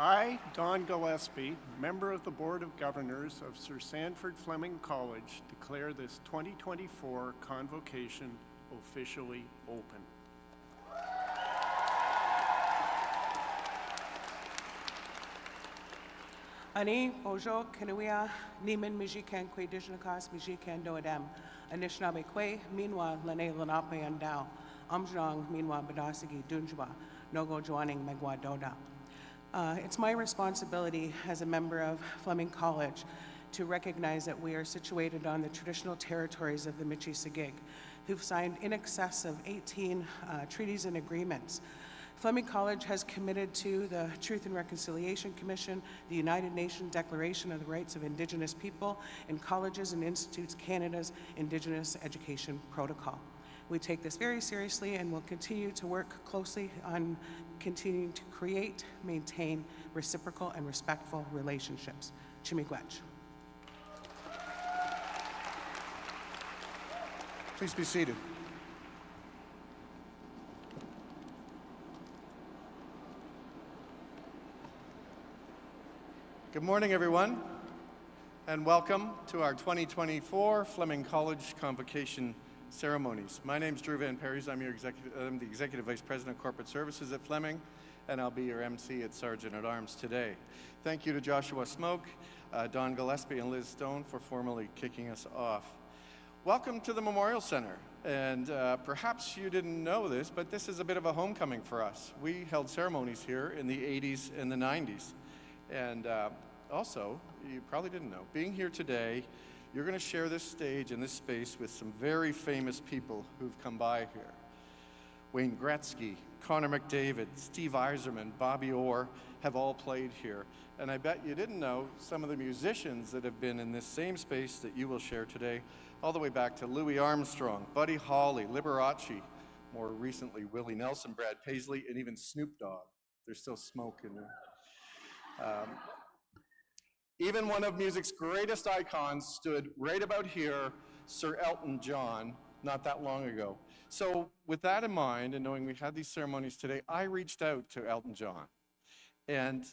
I, Don Gillespie, member of the Board of Governors of Sir Sandford Fleming College, declare this 2024 Convocation officially open. Ani, Bojo, Kanuia, Niman, Mijikan, Kwe, Dijnakas, Mijikan, Doadam, Anishinaabe Kwe, Minwa, Lene, Lenape, and Dao, Amjong, Minwa, Badasigi, Dunjwa, Nogo, Joaning, Megwa, Doda. It's my responsibility as a member of Fleming College to recognize that we are situated on the traditional territories of the Michi-Sagig, who've signed in excess of 18 treaties and agreements. Fleming College has committed to the Truth and Reconciliation Commission, the United Nations Declaration of the Rights of Indigenous People, and Colleges and Institutes Canada's Indigenous Education Protocol. We take this very seriously and will continue to work closely on continuing to create, maintain reciprocal and respectful relationships. Chimiigwech. Please be seated. Good morning, everyone, and welcome to our 2024 Fleming College Convocation ceremonies. My name is Drew Van Perry's. I'm the Executive Vice President of Corporate Services at Fleming, and I'll be your MC at Sergeant at Arms today. Thank you to Joshua Smoke, Don Gillespie, and Liz Stone for formally kicking us off. Welcome to the Memorial Center, and perhaps you didn't know this, but this is a bit of a homecoming for us. We held ceremonies here in the 80s and the 90s, and also, you probably didn't know, being here today, you're going to share this stage and this space with some very famous people who've come by here. Wayne Gretzky, Connor McDavid, Steve Yzerman, Bobby Orr have all played here. And I bet you didn't know some of the musicians that have been in this same space that you will share today, all the way back to Louis Armstrong, Buddy Holly, Liberace, more recently Willie Nelson, Brad Paisley, and even Snoop Dogg. There's still smoke in there. Even one of music's greatest icons stood right about here, Sir Elton John, not that long ago. So with that in mind, and knowing we had these ceremonies today, I reached out to Elton John. And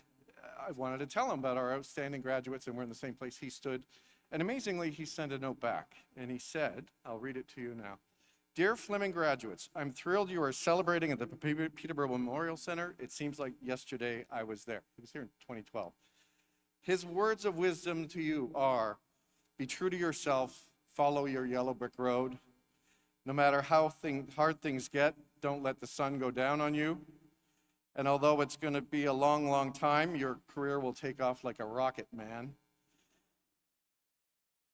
I wanted to tell him about our outstanding graduates, and we're in the same place he stood. And amazingly, he sent a note back. And he said, I'll read it to you now. Dear Fleming graduates, I'm thrilled you are celebrating at the Peterborough Memorial Center. It seems like yesterday I was there. He was here in 2012. His words of wisdom to you are, be true to yourself, follow your yellow brick road. No matter how hard things get, don't let the sun go down on you. And although it's going to be a long, long time, your career will take off like a rocket, man.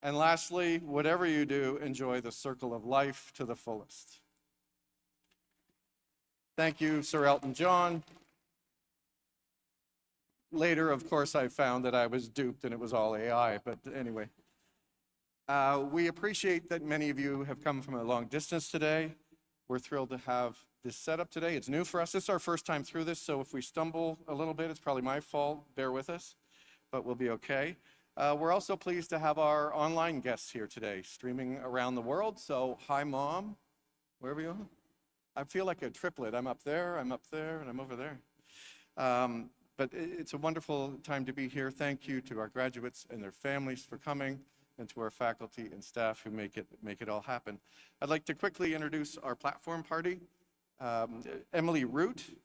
And lastly, whatever you do, enjoy the circle of life to the fullest. Thank you, Sir Elton John. Later, of course, I found that I was duped and it was all AI, but anyway. We appreciate that many of you have come from a long distance today. We're thrilled to have this setup today. It's new for us. This is our first time through this, so if we stumble a little bit, it's probably my fault. Bear with us, but we'll be okay. We're also pleased to have our online guests here today, streaming around the world. So, hi, Mom, wherever you are. I feel like a triplet. I'm up there, and I'm over there. But it's a wonderful time to be here. Thank you to our graduates and their families for coming, and to our faculty and staff who make it all happen. I'd like to quickly introduce our platform party. Emily Root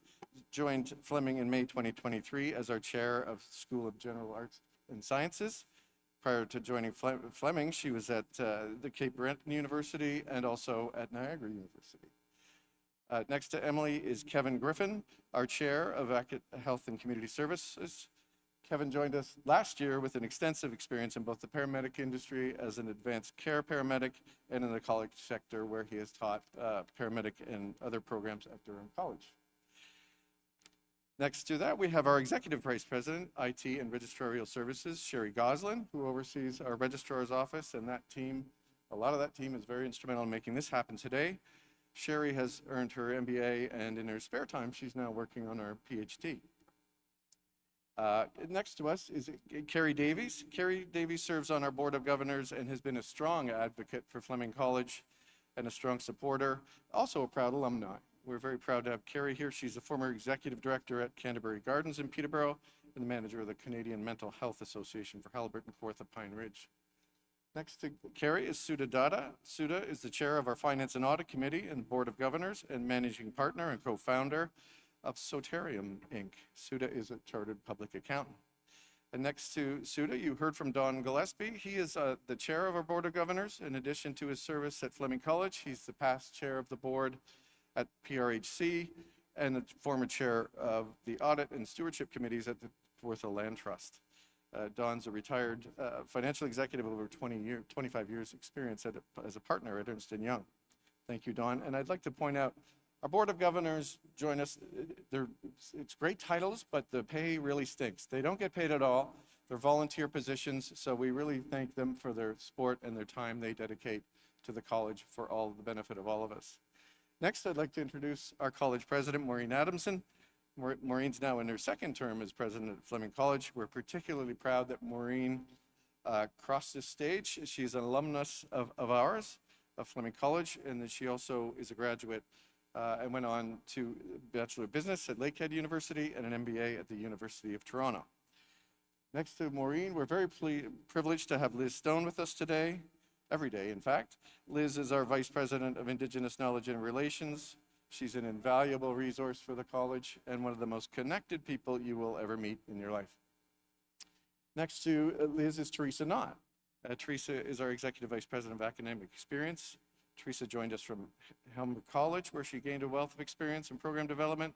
joined Fleming in May 2023 as our chair of School of General Arts and Sciences. Prior to joining Fleming, she was at the Cape Breton University and also at Niagara University. Next to Emily is Kevin Griffin, our chair of Health and Community Services. Kevin joined us last year with an extensive experience in both the paramedic industry as an advanced care paramedic and in the college sector, where he has taught paramedic and other programs at Durham College. Next to that, we have our Executive Vice President, IT and Registrarial Services, Sherry Goslin, who oversees our Registrar's Office, and that team, a lot of that team is very instrumental in making this happen today. Sherry has earned her MBA, and in her spare time, she's now working on her PhD. Next to us is Carrie Davies. Carrie Davies serves on our Board of Governors and has been a strong advocate for Fleming College and a strong supporter, also a proud alumni. We're very proud to have Carrie here. She's a former executive director at Canterbury Gardens in Peterborough and the manager of the Canadian Mental Health Association for Haliburton, Kawartha, Pine Ridge. Next to Carrie is Sudha Datta. Sudha is the chair of our Finance and Audit Committee and Board of Governors and managing partner and co-founder of Sotarium, Inc. Sudha is a chartered public accountant. And next to Sudha, you heard from Don Gillespie. He is the chair of our Board of Governors. In addition to his service at Fleming College, he's the past chair of the board at PRHC and the former chair of the Audit and Stewardship Committees at the Kawartha Land Trust. Don's a retired financial executive with over 25 years experience as a partner at Ernst & Young. Thank you, Don. And I'd like to point out, our Board of Governors join us. It's great titles, but the pay really stinks. They don't get paid at all. They're volunteer positions, so we really thank them for their support and their time they dedicate to the college for all the benefit of all of us. Next, I'd like to introduce our college president, Maureen Adamson. Maureen's now in her second term as president at Fleming College. We're particularly proud that Maureen crossed this stage. She's an alumnus of ours, of Fleming College, and that she also is a graduate and went on to Bachelor of Business at Lakehead University and an MBA at the University of Toronto. Next to Maureen, we're very privileged to have Liz Stone with us today, every day, in fact. Liz is our Vice President of Indigenous Knowledge and Relations. She's an invaluable resource for the college and one of the most connected people you will ever meet in your life. Next to Liz is Teresa Knott. Teresa is our Executive Vice President of Academic Experience. Teresa joined us from Fleming College, where she gained a wealth of experience in program development.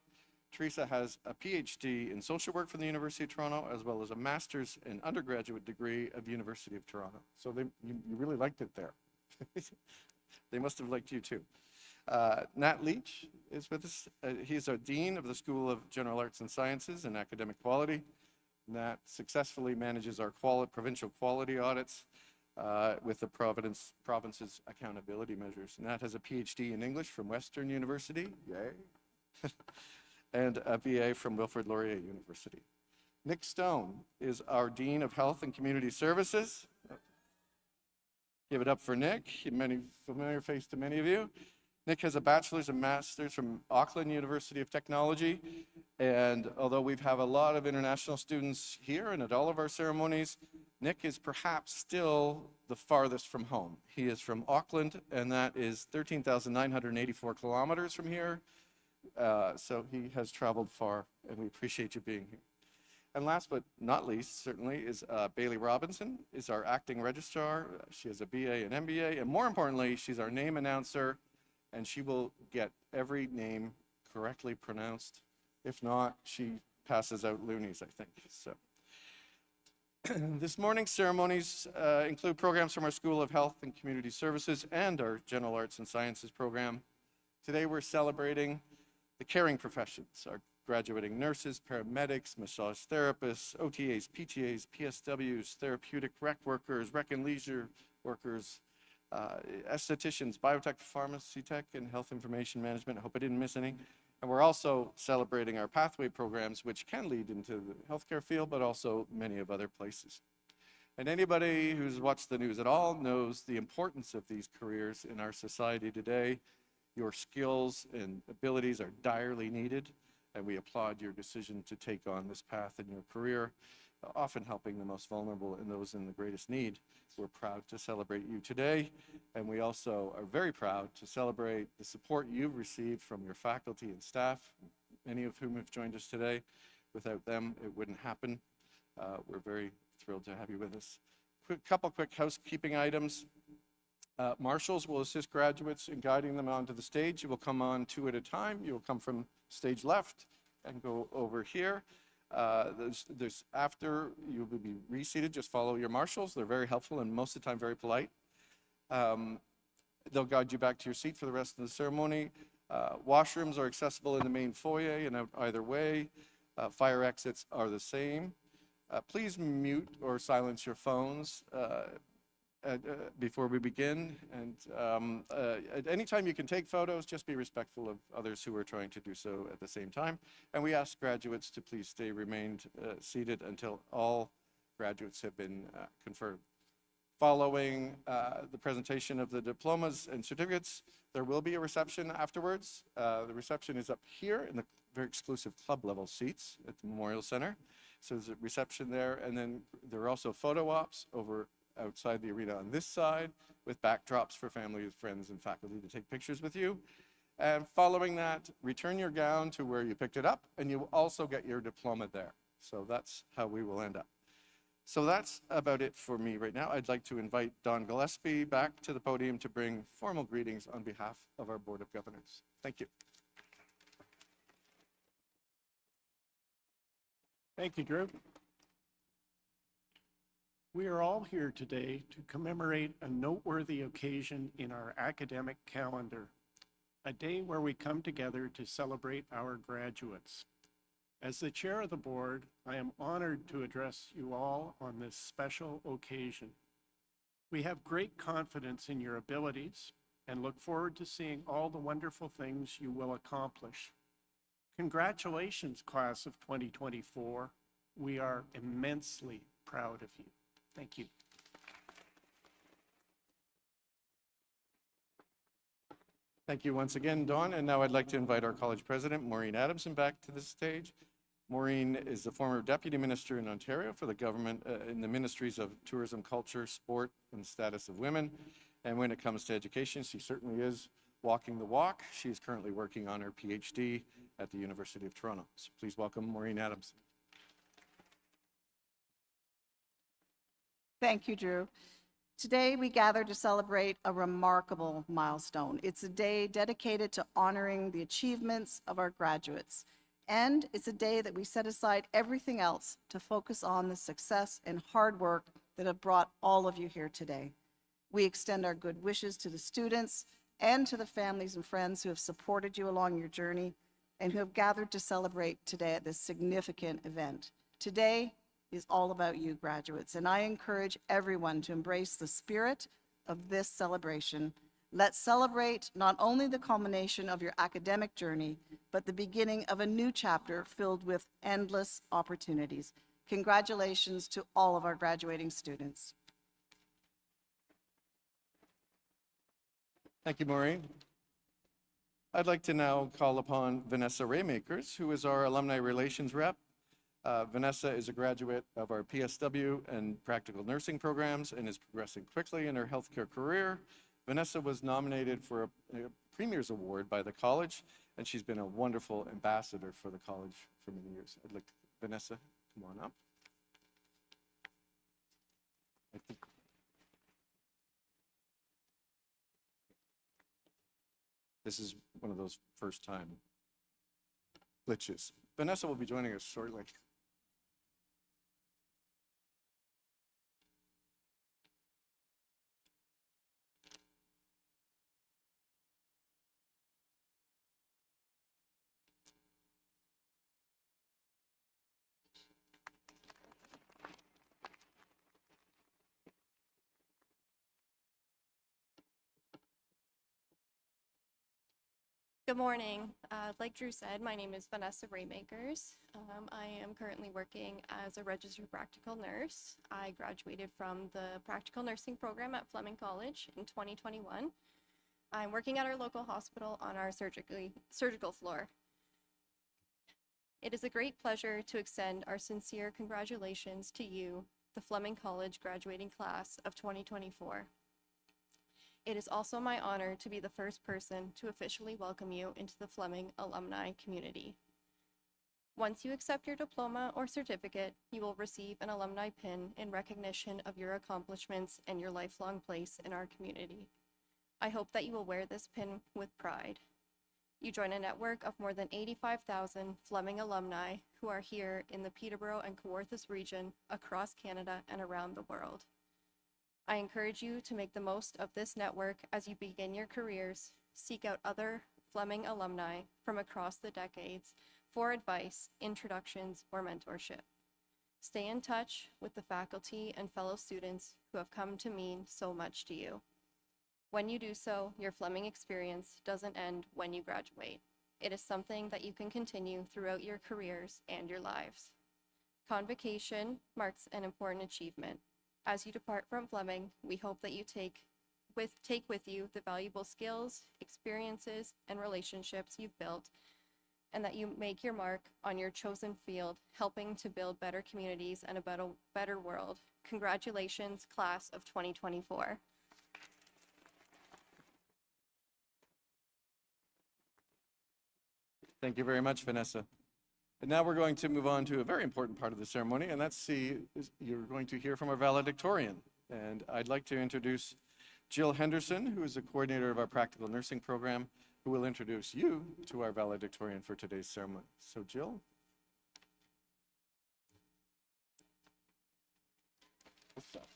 Teresa has a PhD in social work from the University of Toronto, as well as a master's and undergraduate degree of the University of Toronto. So you really liked it there. They must have liked you too. Nat Leach is with us. He's our Dean of the School of General Arts and Sciences and Academic Quality. Nat successfully manages our provincial quality audits with the province's accountability measures. Nat has a PhD in English from Western University, yay, and a BA from Wilfrid Laurier University. Nick Stone is our Dean of Health and Community Services. Give it up for Nick, a familiar face to many of you. Nick has a bachelor's and master's from Auckland University of Technology, and although we have a lot of international students here and at all of our ceremonies, Nick is perhaps still the farthest from home. He is from Auckland, and that is 13,984 kilometers from here, so he has traveled far, and we appreciate you being here. And last but not least, certainly, is Bailey Robinson, is our acting registrar. She has a BA and MBA, and more importantly, she's our name announcer, and she will get every name correctly pronounced. If not, she passes out loonies, I think. So, this morning's ceremonies include programs from our School of Health and Community Services and our General Arts and Sciences program. Today, we're celebrating the caring professions, our graduating nurses, paramedics, massage therapists, OTAs, PTAs, PSWs, therapeutic rec workers, rec and leisure workers, estheticians, biotech, pharmacy tech, and health information management. I hope I didn't miss any. And we're also celebrating our pathway programs, which can lead into the healthcare field, but also many of other places. And anybody who's watched the news at all knows the importance of these careers in our society today. Your skills and abilities are direly needed, and we applaud your decision to take on this path in your career, often helping the most vulnerable and those in the greatest need. We're proud to celebrate you today, and we also are very proud to celebrate the support you've received from your faculty and staff, many of whom have joined us today. Without them, it wouldn't happen. We're very thrilled to have you with us. Couple quick housekeeping items. Marshals will assist graduates in guiding them onto the stage. You will come on two at a time. You will come from stage left and go over here. After you will be reseated, just follow your marshals. They're very helpful and most of the time very polite. They'll guide you back to your seat for the rest of the ceremony. Washrooms are accessible in the main foyer and out either way. Fire exits are the same. Please mute or silence your phones before we begin. And at any time you can take photos, just be respectful of others who are trying to do so at the same time. And we ask graduates to please remain seated until all graduates have been conferred. Following the presentation of the diplomas and certificates, there will be a reception afterwards. The reception is up here in the very exclusive club level seats at the Memorial Center. So there's a reception there, and then there are also photo ops over outside the arena on this side with backdrops for family, friends, and faculty to take pictures with you. And following that, return your gown to where you picked it up, and you will also get your diploma there. So that's how we will end up. So that's about it for me right now. I'd like to invite Don Gillespie back to the podium to bring formal greetings on behalf of our Board of Governors. Thank you. Thank you, Drew. We are all here today to commemorate a noteworthy occasion in our academic calendar, a day where we come together to celebrate our graduates. As the chair of the board, I am honored to address you all on this special occasion. We have great confidence in your abilities and look forward to seeing all the wonderful things you will accomplish. Congratulations, class of 2024. We are immensely proud of you. Thank you. Thank you once again, Dawn. And now I'd like to invite our college president, Maureen Adamson, back to the stage. Maureen is the former deputy minister in Ontario for the government in the ministries of tourism, culture, sport, and status of women. And when it comes to education, she certainly is walking the walk. She is currently working on her PhD at the University of Toronto. So please welcome Maureen Adamson. Thank you, Drew. Today, we gather to celebrate a remarkable milestone. It's a day dedicated to honoring the achievements of our graduates. And it's a day that we set aside everything else to focus on the success and hard work that have brought all of you here today. We extend our good wishes to the students and to the families and friends who have supported you along your journey and who have gathered to celebrate today at this significant event. Today is all about you, graduates, and I encourage everyone to embrace the spirit of this celebration. Let's celebrate not only the culmination of your academic journey, but the beginning of a new chapter filled with endless opportunities. Congratulations to all of our graduating students. Thank you, Maureen. I'd like to now call upon Vanessa Raymakers, who is our Alumni Relations Rep. Vanessa is a graduate of our PSW and practical nursing programs and is progressing quickly in her healthcare career. Vanessa was nominated for a Premier's Award by the college, and she's been a wonderful ambassador for the college for many years. I'd like Vanessa Come on up. I think this is one of those first time glitches. Vanessa will be joining us shortly. Good morning. Like Drew said, my name is Vanessa Raymakers. I am currently working as a registered practical nurse. I graduated from the practical nursing program at Fleming College in 2021. I'm working at our local hospital on our surgical floor. It is a great pleasure to extend our sincere congratulations to you, the Fleming College graduating class of 2024. It is also my honor to be the first person to officially welcome you into the Fleming alumni community. Once you accept your diploma or certificate, you will receive an alumni pin in recognition of your accomplishments and your lifelong place in our community. I hope that you will wear this pin with pride. You join a network of more than 85,000 Fleming alumni who are here in the Peterborough and Kawarthas region, across Canada and around the world. I encourage you to make the most of this network as you begin your careers. Seek out other Fleming alumni from across the decades for advice, introductions, or mentorship. Stay in touch with the faculty and fellow students who have come to mean so much to you. When you do so, your Fleming experience doesn't end when you graduate. It is something that you can continue throughout your careers and your lives. Convocation marks an important achievement. As you depart from Fleming, we hope that you take with you the valuable skills, experiences, and relationships you've built, and that you make your mark on your chosen field, helping to build better communities and a better world. Congratulations, class of 2024. Thank you very much, Vanessa. And now we're going to move on to a very important part of the ceremony, and you're going to hear from our valedictorian. And I'd like to introduce Jill Henderson, who is the coordinator of our practical nursing program, who will introduce you to our valedictorian for today's ceremony. So Jill. What's up?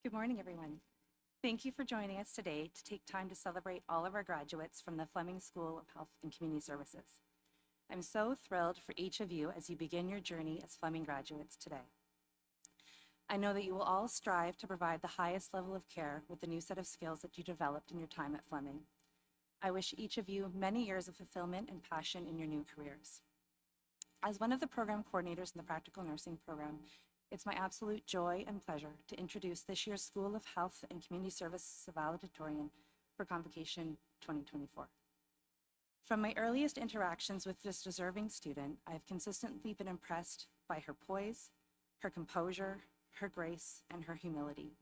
Good morning, everyone. Thank you for joining us today to take time to celebrate all of our graduates from the Fleming School of Health and Community Services. I'm so thrilled for each of you as you begin your journey as Fleming graduates today. I know that you will all strive to provide the highest level of care with the new set of skills that you developed in your time at Fleming. I wish each of you many years of fulfillment and passion in your new careers. As one of the program coordinators in the practical nursing program, it's my absolute joy and pleasure to introduce this year's School of Health and Community Services valedictorian for Convocation 2024. From my earliest interactions with this deserving student, I have consistently been impressed by her poise, her composure, her grace, and her humility.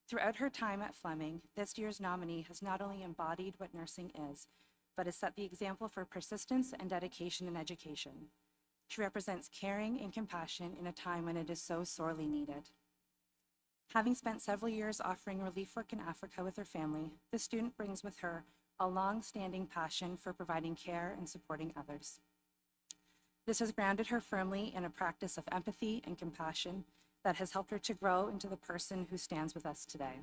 Throughout her time at Fleming, this year's nominee has not only embodied what nursing is, but has set the example for persistence and dedication in education. She represents caring and compassion in a time when it is so sorely needed. Having spent several years offering relief work in Africa with her family, this student brings with her a long-standing passion for providing care and supporting others. This has grounded her firmly in a practice of empathy and compassion that has helped her to grow into the person who stands with us today.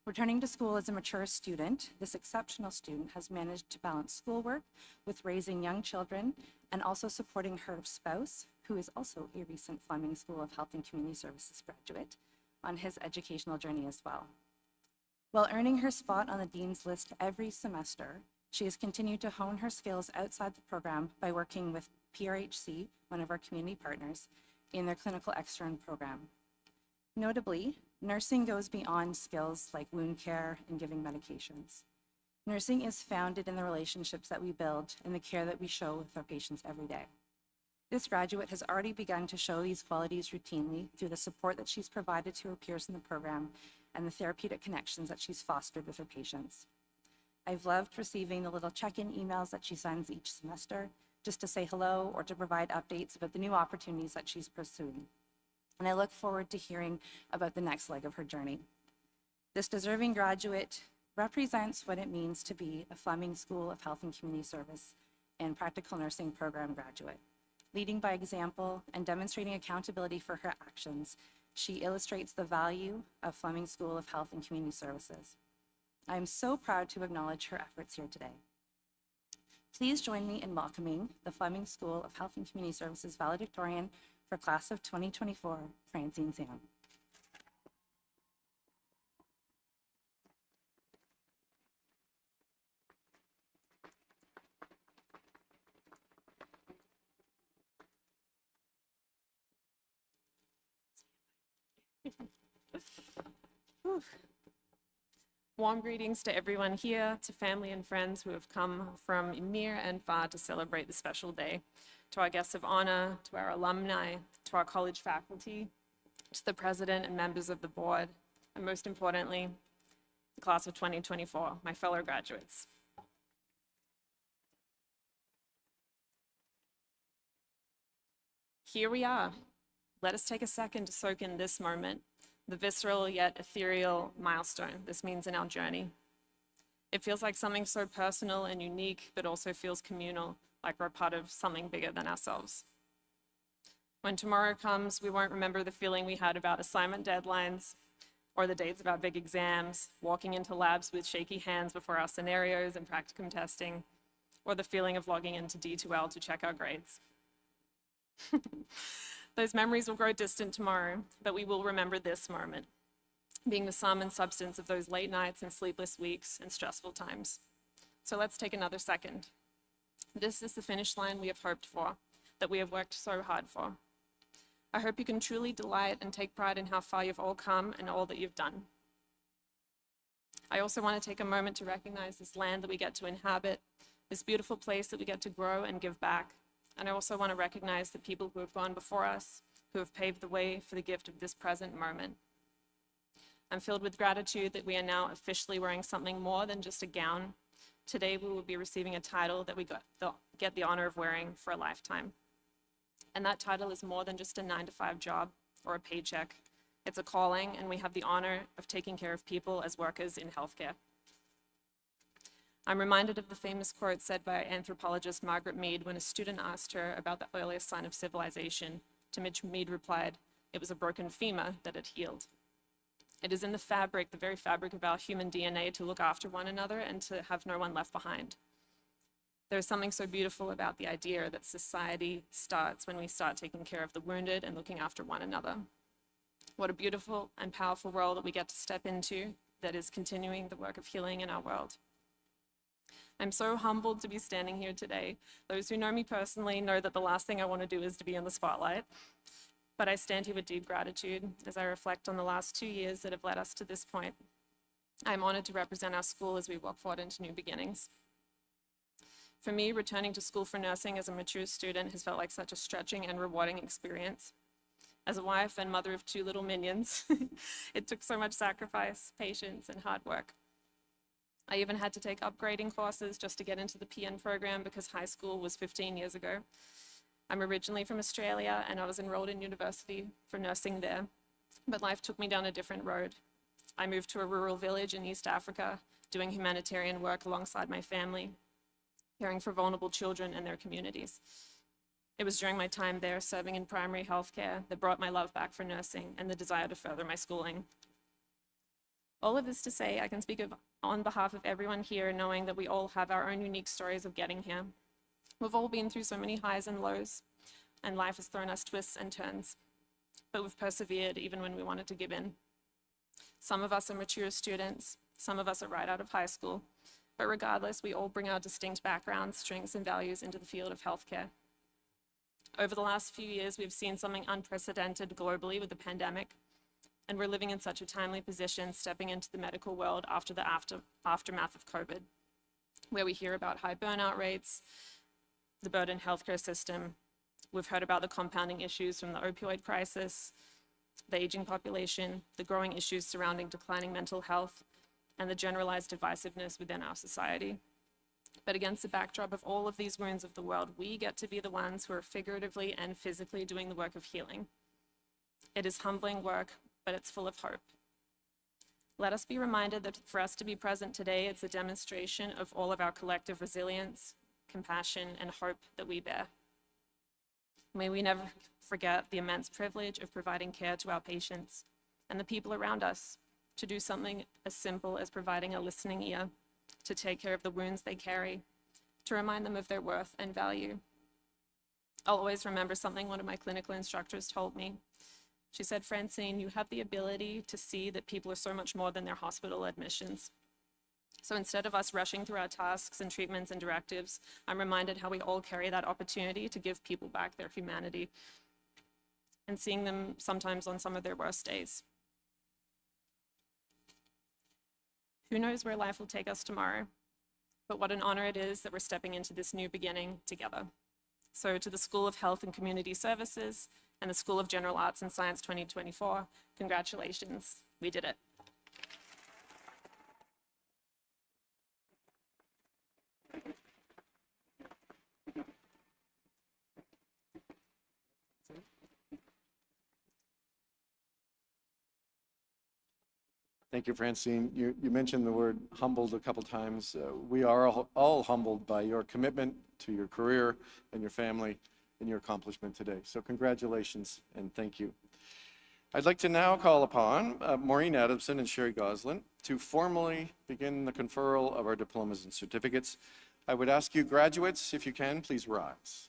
Returning to school as a mature student, this exceptional student has managed to balance schoolwork with raising young children and also supporting her spouse, who is also a recent Fleming School of Health and Community Services graduate, on his educational journey as well. While earning her spot on the Dean's List every semester, she has continued to hone her skills outside the program by working with PRHC, one of our community partners, in their clinical extern program. Notably, nursing goes beyond skills like wound care and giving medications. Nursing is founded in the relationships that we build and the care that we show with our patients every day. This graduate has already begun to show these qualities routinely through the support that she's provided to her peers in the program and the therapeutic connections that she's fostered with her patients. I've loved receiving the little check-in emails that she sends each semester just to say hello or to provide updates about the new opportunities that she's pursuing. And I look forward to hearing about the next leg of her journey. This deserving graduate represents what it means to be a Fleming School of Health and Community Service and Practical Nursing Program graduate. Leading by example and demonstrating accountability for her actions, she illustrates the value of Fleming School of Health and Community Services. I am so proud to acknowledge her efforts here today. Please join me in welcoming the Fleming School of Health and Community Services valedictorian for class of 2024, Francine Sam. Warm greetings to everyone here, to family and friends who have come from near and far to celebrate this special day, to our guests of honor, to our alumni, to our college faculty, to the president and members of the board, and most importantly, the class of 2024, my fellow graduates. Here we are. Let us take a second to soak in this moment, the visceral yet ethereal milestone this means in our journey. It feels like something so personal and unique, but also feels communal, like we're a part of something bigger than ourselves. When tomorrow comes, we won't remember the feeling we had about assignment deadlines, or the dates of our big exams, walking into labs with shaky hands before our scenarios and practicum testing, or the feeling of logging into D2L to check our grades. Those memories will grow distant tomorrow, but we will remember this moment, being the sum and substance of those late nights and sleepless weeks and stressful times. So let's take another second. This is the finish line we have hoped for, that we have worked so hard for. I hope you can truly delight and take pride in how far you've all come and all that you've done. I also want to take a moment to recognize this land that we get to inhabit, this beautiful place that we get to grow and give back. And I also want to recognize the people who have gone before us, who have paved the way for the gift of this present moment. I'm filled with gratitude that we are now officially wearing something more than just a gown. Today, we will be receiving a title that we get the honor of wearing for a lifetime. And that title is more than just a 9-to-5 job or a paycheck. It's a calling, and we have the honor of taking care of people as workers in healthcare. I'm reminded of the famous quote said by anthropologist Margaret Mead when a student asked her about the earliest sign of civilization, to which Mead replied, "It was a broken femur that had healed." It is in the fabric, the very fabric of our human DNA, to look after one another and to have no one left behind. There is something so beautiful about the idea that society starts when we start taking care of the wounded and looking after one another. What a beautiful and powerful role that we get to step into that is continuing the work of healing in our world. I'm so humbled to be standing here today. Those who know me personally know that the last thing I want to do is to be in the spotlight. But I stand here with deep gratitude as I reflect on the last 2 years that have led us to this point. I'm honored to represent our school as we walk forward into new beginnings. For me, returning to school for nursing as a mature student has felt like such a stretching and rewarding experience. As a wife and mother of 2 little minions, it took so much sacrifice, patience, and hard work. I even had to take upgrading courses just to get into the PN program because high school was 15 years ago. I'm originally from Australia and I was enrolled in university for nursing there, but life took me down a different road. I moved to a rural village in East Africa, doing humanitarian work alongside my family, caring for vulnerable children and their communities. It was during my time there serving in primary healthcare that brought my love back for nursing and the desire to further my schooling. All of this to say, I can speak on behalf of everyone here, knowing that we all have our own unique stories of getting here. We've all been through so many highs and lows, and life has thrown us twists and turns, but we've persevered even when we wanted to give in. Some of us are mature students, some of us are right out of high school, but regardless, we all bring our distinct backgrounds, strengths, and values into the field of healthcare. Over the last few years, we've seen something unprecedented globally with the pandemic, and we're living in such a timely position stepping into the medical world after the aftermath of COVID, where we hear about high burnout rates, the burdened healthcare system, We've heard about the compounding issues from the opioid crisis, the aging population, the growing issues surrounding declining mental health, and the generalized divisiveness within our society. But against the backdrop of all of these wounds of the world, we get to be the ones who are figuratively and physically doing the work of healing. It is humbling work, but it's full of hope. Let us be reminded that for us to be present today, it's a demonstration of all of our collective resilience, compassion, and hope that we bear. May we never forget the immense privilege of providing care to our patients and the people around us, to do something as simple as providing a listening ear, to take care of the wounds they carry, to remind them of their worth and value. I'll always remember something one of my clinical instructors told me. She said, "Francine, you have the ability to see that people are so much more than their hospital admissions. So instead of us rushing through our tasks and treatments and directives, I'm reminded how we all carry that opportunity to give people back their humanity and seeing them sometimes on some of their worst days. Who knows where life will take us tomorrow, but what an honor it is that we're stepping into this new beginning together. So to the School of Health and Community Services and the School of General Arts and Science 2024, congratulations, we did it. Thank you, Francine. You mentioned the word humbled a couple times. We are all humbled by your commitment to your career and your family and your accomplishment today. So congratulations and thank you. I'd like to now call upon Maureen Adamson and Sherry Goslin to formally begin the conferral of our diplomas and certificates. I would ask you graduates, if you can, please rise.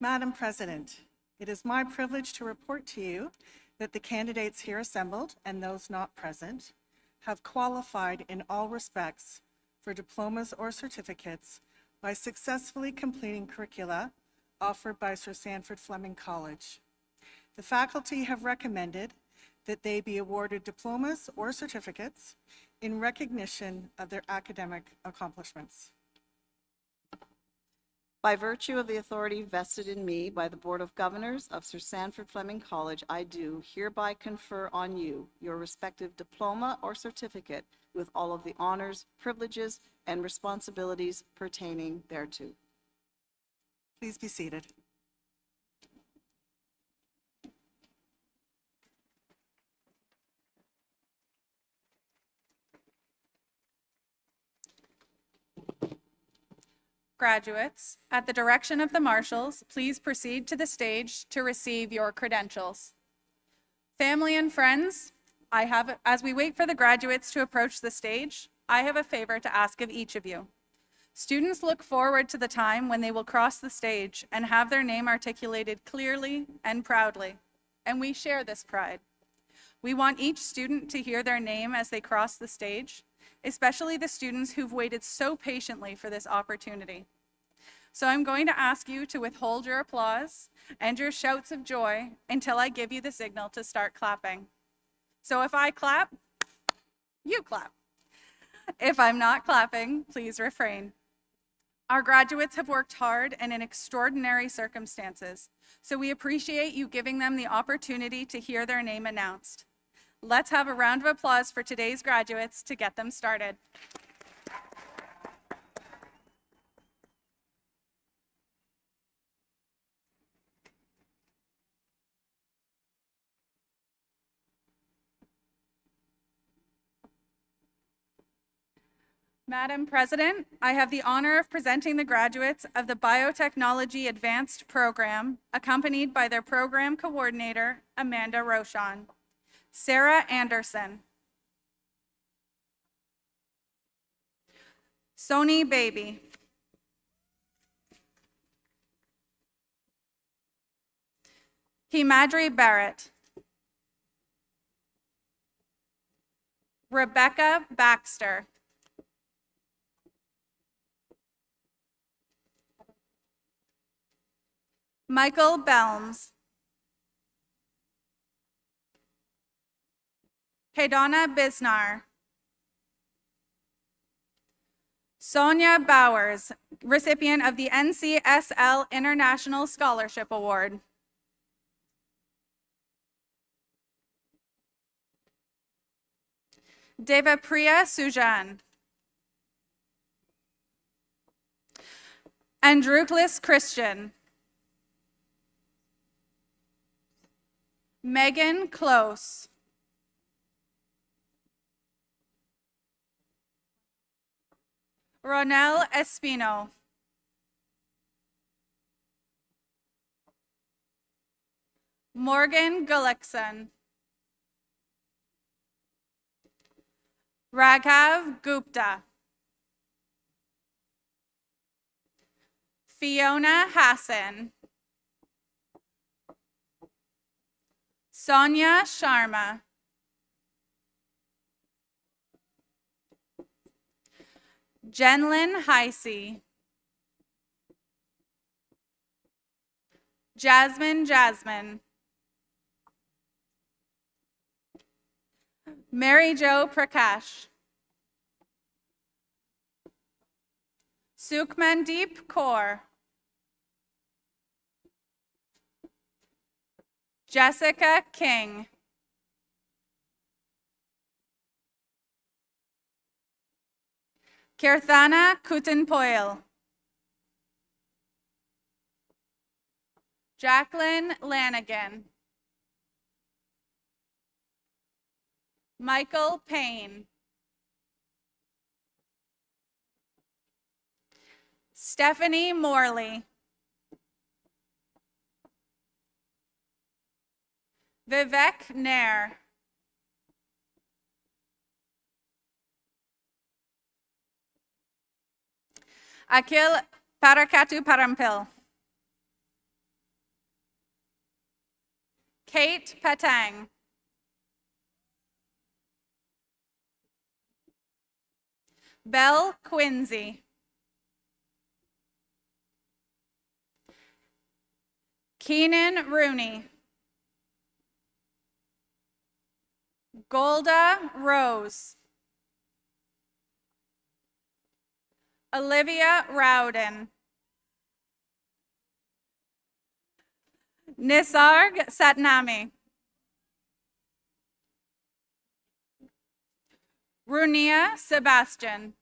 Madam President, it is my privilege to report to you that the candidates here assembled and those not present have qualified in all respects for diplomas or certificates by successfully completing curricula offered by Sir Sandford Fleming College. The faculty have recommended that they be awarded diplomas or certificates in recognition of their academic accomplishments. By virtue of the authority vested in me by the Board of Governors of Sir Sandford Fleming College, I do hereby confer on you your respective diploma or certificate with all of the honors, privileges, and responsibilities pertaining thereto. Please be seated. Graduates, at the direction of the marshals, please proceed to the stage to receive your credentials. Family and friends, as we wait for the graduates to approach the stage, I have a favor to ask of each of you. Students look forward to the time when they will cross the stage and have their name articulated clearly and proudly, and we share this pride. We want each student to hear their name as they cross the stage, especially the students who've waited so patiently for this opportunity. So I'm going to ask you to withhold your applause and your shouts of joy until I give you the signal to start clapping. So if I clap, you clap. If I'm not clapping, please refrain. Our graduates have worked hard and in extraordinary circumstances, so we appreciate you giving them the opportunity to hear their name announced. Let's have a round of applause for today's graduates to get them started. Madam President, I have the honor of presenting the graduates of the Biotechnology Advanced Program, accompanied by their program coordinator, Amanda Rochon. Sarah Anderson. Sony Baby. Himadri Barrett. Rebecca Baxter. Michael Belms. Hedona Bisnar. Sonia Bowers, recipient of the NCSL International Scholarship Award. Devapriya Sujan. Andruklis Christian. Megan Close. Ronel Espino. Morgan Gullickson. Raghav Gupta. Fiona Hassan. Sonia Sharma. Jenlyn Heisey. Jasmine. Mary Jo Prakash. Sukhmandeep Kaur. Jessica King. Kirthana Kutinpoil. Jacqueline Lanigan. Michael Payne. Stephanie Morley. Vivek Nair. Akhil Parakatu Parampil. Kate Patang. Belle Quincy. Keenan Rooney. Golda Rose. Olivia Rowden. Nisarg Satnami. Runia Sebastian.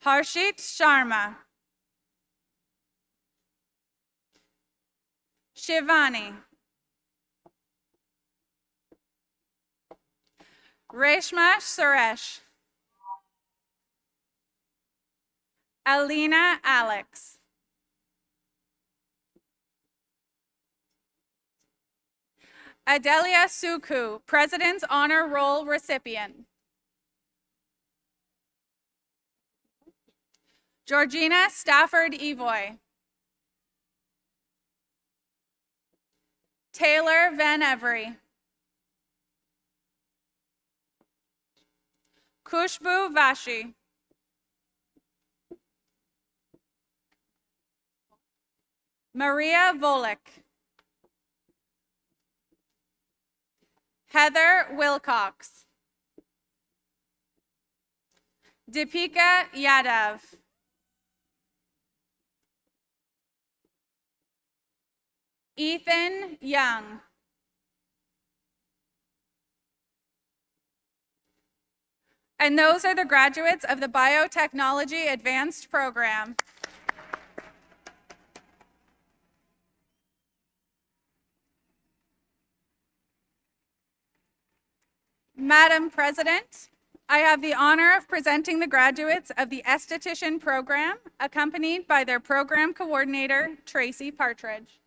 Harshit Sharma. Shivani. Reshma Suresh. Alina Alex. Adelia Suku, President's Honor Roll recipient. Georgina Stafford Evoy. Taylor Van Every. Kushbu Vashi. Maria Volek. Heather Wilcox. Deepika Yadav. Ethan Young. And those are the graduates of the Biotechnology Advanced Program. Madam President, I have the honor of presenting the graduates of the Esthetician Program, accompanied by their program coordinator, Tracy Partridge.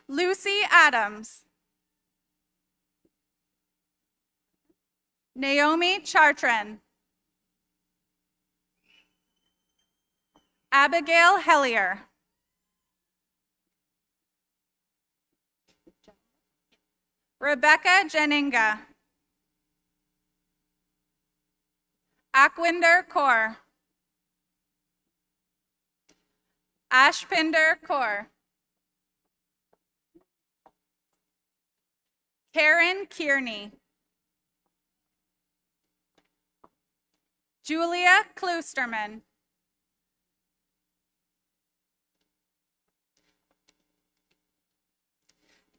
Lucy Adams. Naomi Chartrand. Abigail Hellier. Rebecca Jeninga. Akwinder Kaur. Ashpinder Kaur. Karen Kearney. Julia Kloosterman.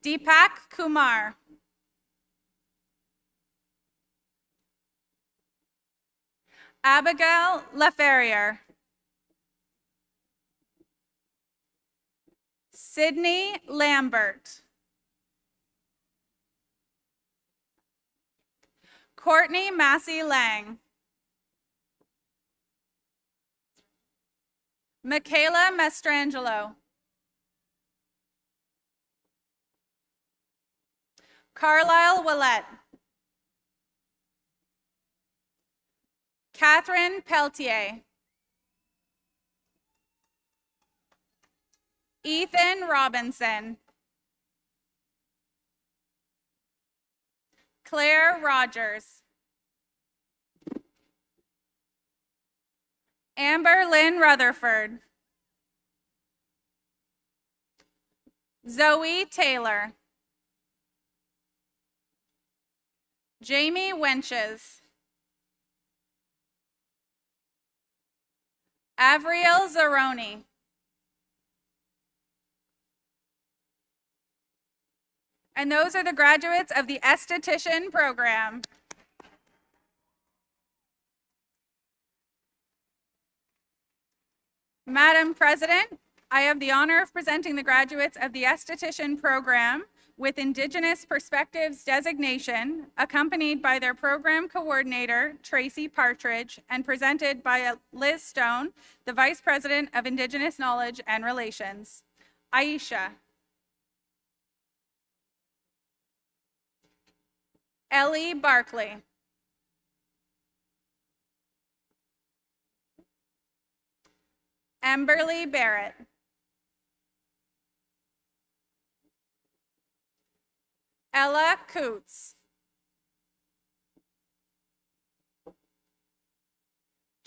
Deepak Kumar. Abigail Laferriere. Sydney Lambert. Courtney Massey Lang. Michaela Mastrangelo. Carlisle Willett. Catherine Peltier. Ethan Robinson. Claire Rogers. Amber Lynn Rutherford. Zoe Taylor. Jamie Wenches. Avriel Zaroni. And those are the graduates of the esthetician program. Madam President, I have the honor of presenting the graduates of the esthetician program with Indigenous Perspectives designation, accompanied by their program coordinator, Tracy Partridge, and presented by Liz Stone, the Vice President of Indigenous Knowledge and Relations. Aisha. Ellie Barkley. Amberly Barrett. Ella Coots.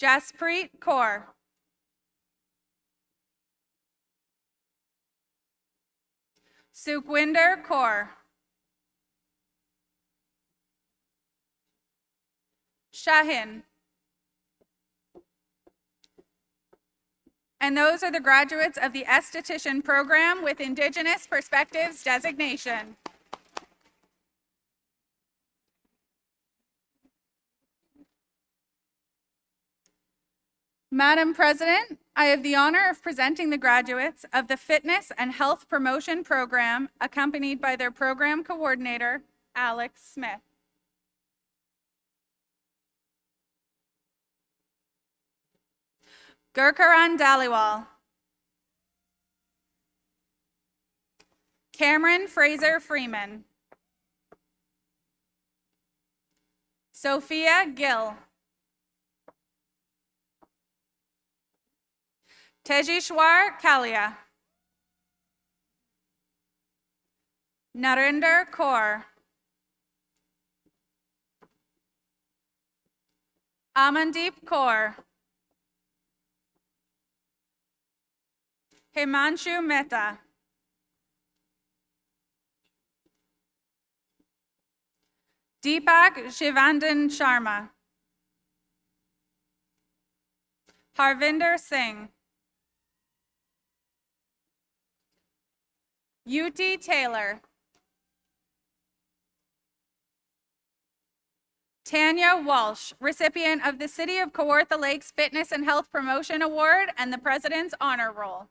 Jaspreet Kaur. Sukhwinder Kaur. Shahin. And those are the graduates of the esthetician program with Indigenous Perspectives designation. Madam President, I have the honor of presenting the graduates of the Fitness and Health Promotion Program, accompanied by their program coordinator, Alex Smith. Gurkaran Dhaliwal. Cameron Fraser Freeman. Sophia Gill. Tejishwar Kalia. Narinder Kaur. Amandeep Kaur. Himanshu Mehta. Deepak Shivandan Sharma. Harvinder Singh. Yuti Taylor. Tanya Walsh, recipient of the City of Kawartha Lakes Fitness and Health Promotion Award and the President's Honor Roll.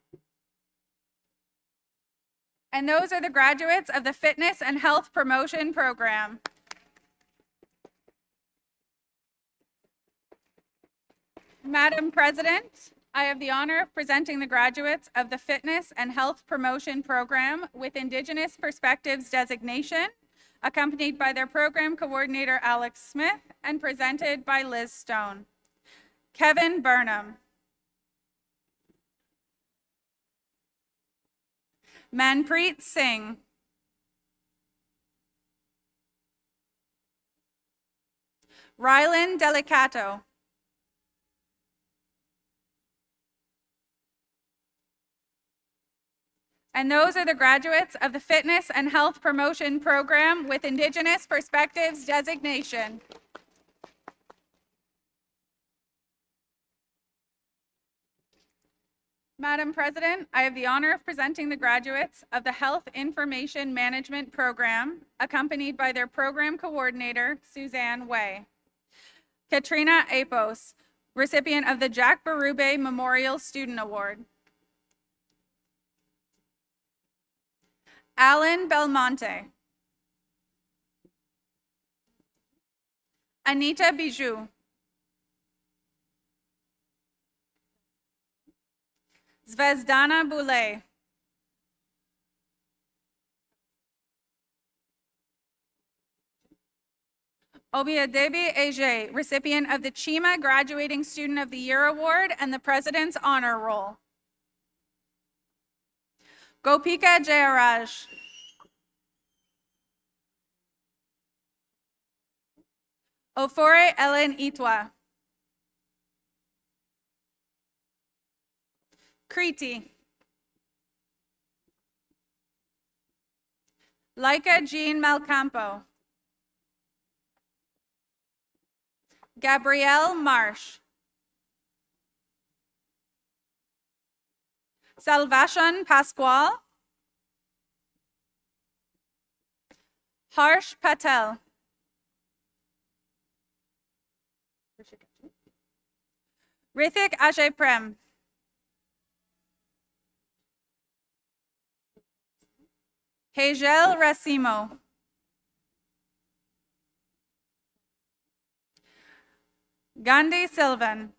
And those are the graduates of the Fitness and Health Promotion Program. Madam President, I have the honor of presenting the graduates of the Fitness and Health Promotion Program with Indigenous Perspectives designation, accompanied by their program coordinator, Alex Smith, and presented by Liz Stone. Kevin Burnham. Manpreet Singh. Rylan Delicato. And those are the graduates of the Fitness and Health Promotion Program with Indigenous Perspectives designation. Madam President, I have the honor of presenting the graduates of the Health Information Management Program, accompanied by their program coordinator, Suzanne Way. Katrina Apos, recipient of the Jack Berube Memorial Student Award. Alan Belmonte. Anita Bijou. Zvezdana Boulay. Obiadebi Eje, recipient of the Chima Graduating Student of the Year Award and the President's Honor Roll. Gopika Jayaraj. Ofore Ellen Itwa. Kriti. Laika Jean Malcampo. Gabrielle Marsh. Salvation Pasquale. Harsh Patel. Rithik Ajay Prem. Hejel Racimo. Gandhi Sylvan.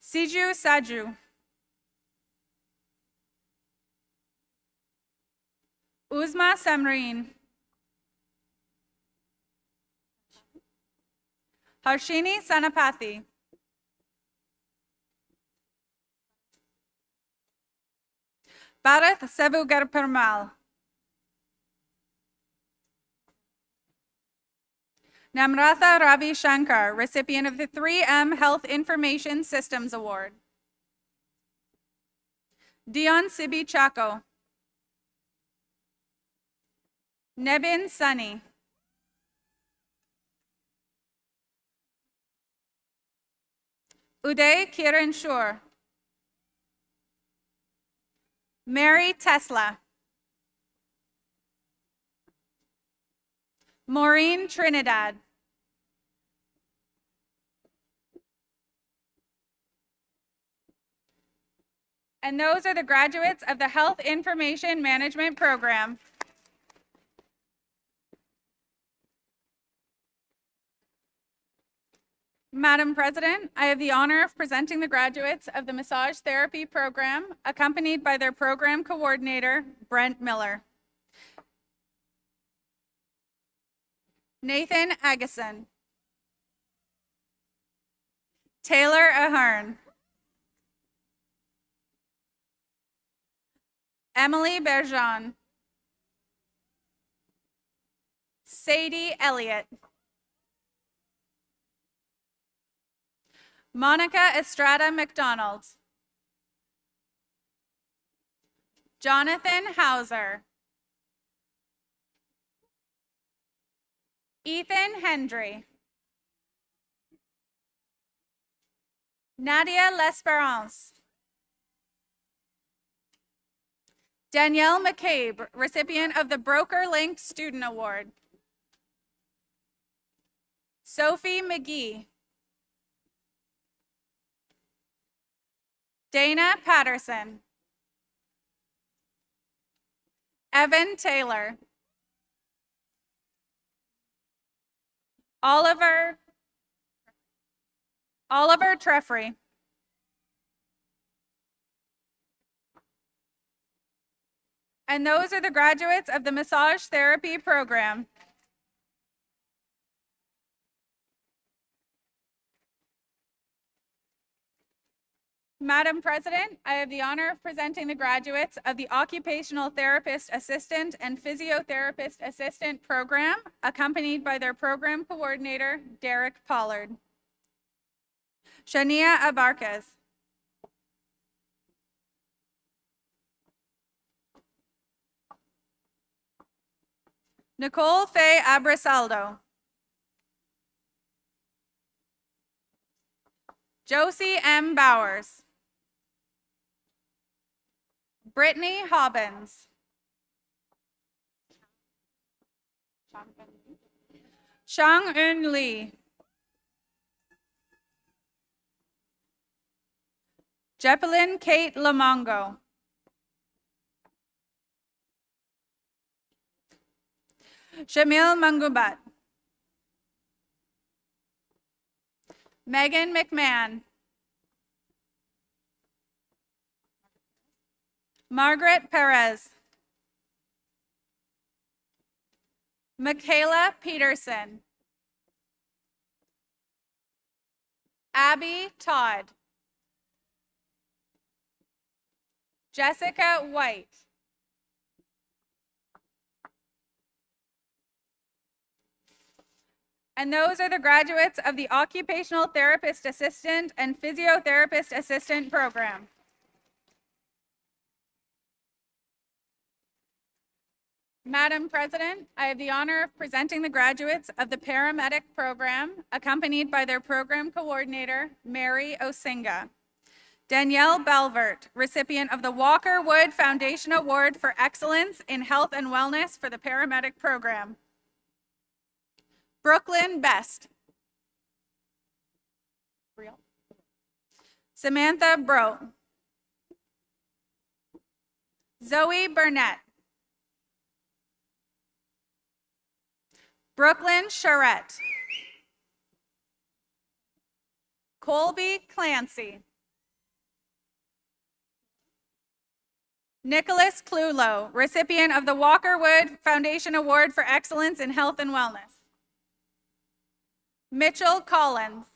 Siju Saju. Uzma Samreen. Harshini Sanapathy. Bharath Sevugarpermal. Namratha Ravi Shankar, recipient of the 3M Health Information Systems Award. Dion Sibi Chaco. Nebin Sunny. Uday Kiran Shur. Mary Tesla. Maureen Trinidad. And those are the graduates of the Health Information Management Program. Madam President, I have the honor of presenting the graduates of the Massage Therapy Program, accompanied by their program coordinator, Brent Miller. Nathan Agason. Taylor Ahern. Emily Bergeon. Sadie Elliott. Monica Estrada McDonald. Jonathan Hauser. Ethan Hendry. Nadia L'Esperance. Danielle McCabe, recipient of the Broker Link Student Award. Sophie McGee. Dana Patterson. Evan Taylor. Oliver Treffry. And those are the graduates of the Massage Therapy Program. Madam President, I have the honor of presenting the graduates of the Occupational Therapist Assistant and Physiotherapist Assistant Program, accompanied by their program coordinator, Derek Pollard. Shania Abarquez. Nicole Faye Abrasaldo. Josie M. Bowers. Brittany Hobbins. Chang-Un Lee. Jeppelin Kate Lamongo. Shamil Mangubat. Megan McMahon. Margaret Perez. Michaela Peterson. Abby Todd. Jessica White. And those are the graduates of the Occupational Therapist Assistant and Physiotherapist Assistant program. Madam President, I have the honor of presenting the graduates of the paramedic program, accompanied by their program coordinator, Mary Osinga. Danielle Belvert, recipient of the Walker Wood Foundation Award for Excellence in Health and Wellness for the paramedic program. Brooklyn Best. Samantha Bro. Zoe Burnett. Brooklyn Charette. Colby Clancy. Nicholas Clulow, recipient of the Walker Wood Foundation Award for Excellence in Health and Wellness. Mitchell Collins.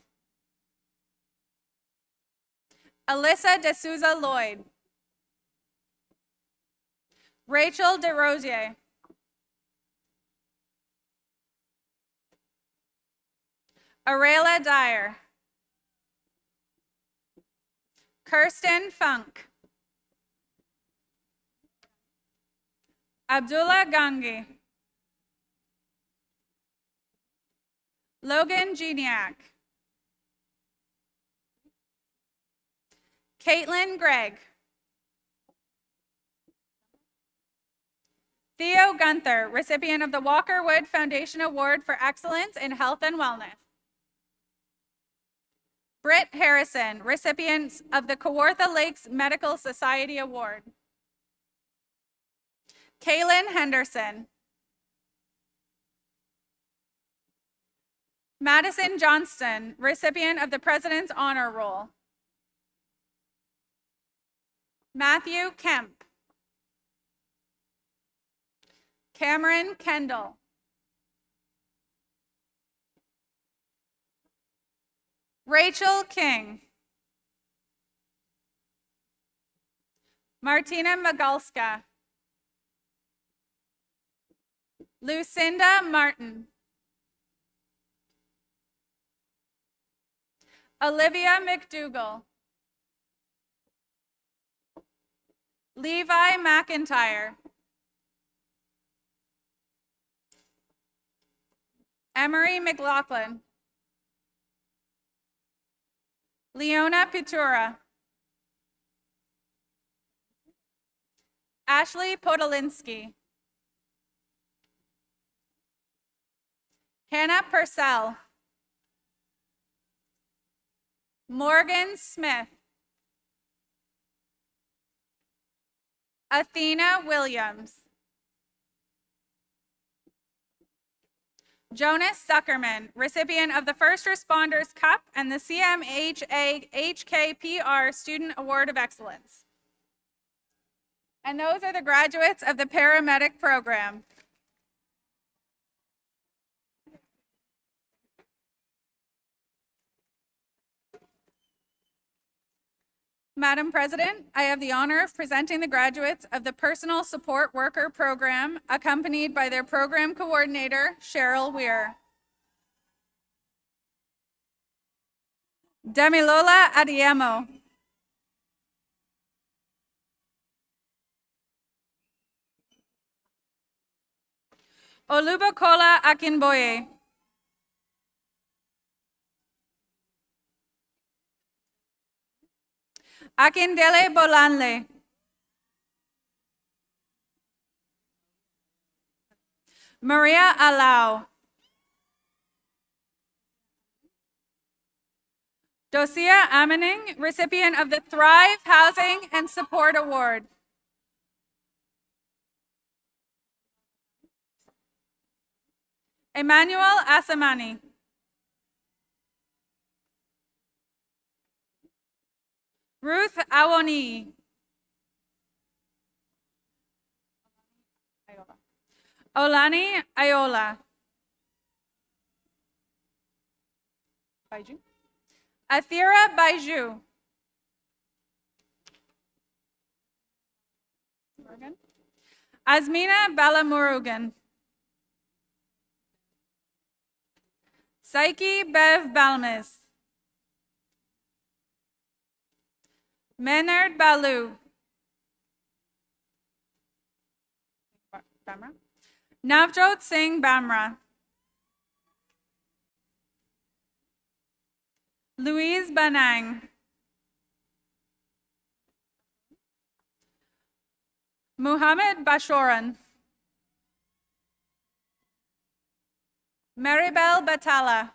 Alyssa D'Souza Lloyd. Rachel DeRosier. Arela Dyer. Kirsten Funk. Abdullah Gangi. Logan Geniak. Caitlin Gregg. Theo Gunther, recipient of the Walker Wood Foundation Award for Excellence in Health and Wellness. Britt Harrison, recipient of the Kawartha Lakes Medical Society Award. Kaylin Henderson. Madison Johnston, recipient of the President's Honor Roll. Matthew Kemp. Cameron Kendall. Rachel King. Martina Magalska. Lucinda Martin. Olivia McDougall. Levi McIntyre. Emery McLaughlin. Leona Pitura. Ashley Podolinsky. Hannah Purcell. Morgan Smith. Athena Williams. Jonas Zuckerman, recipient of the First Responders Cup and the CMHA HKPR Student Award of Excellence. And those are the graduates of the paramedic program. Madam President, I have the honor of presenting the graduates of the Personal Support Worker Program, accompanied by their program coordinator, Cheryl Weir. Demilola Adiemo. Olubakola Akinboye. Akindele Bolanle. Maria Alau. Dosia Amening, recipient of the Thrive Housing and Support Award. Emmanuel Asamani. Ruth Awoni. Olani Ayola. Baiju. Athira Baiju. Azmina Balamurugan. Psyche Bev Balmis. Menard Balu. Bamra. Navjot Singh Bamra. Louise Banang. Muhammad Bashoran. Maribel Batala.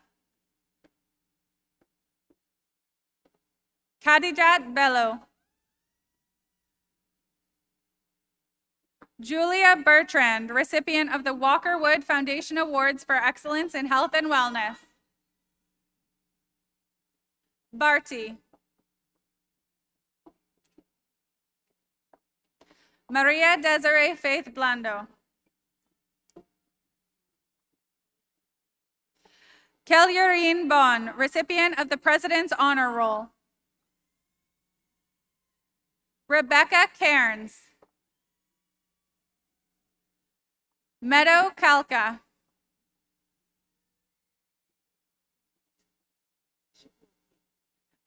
Khadijat Bello. Julia Bertrand, recipient of the Walker Wood Foundation Awards for Excellence in Health and Wellness. Barty. Maria Desiree Faith Blando. Kelurine Bon, recipient of the President's Honor Roll. Rebecca Cairns. Meadow Kalka.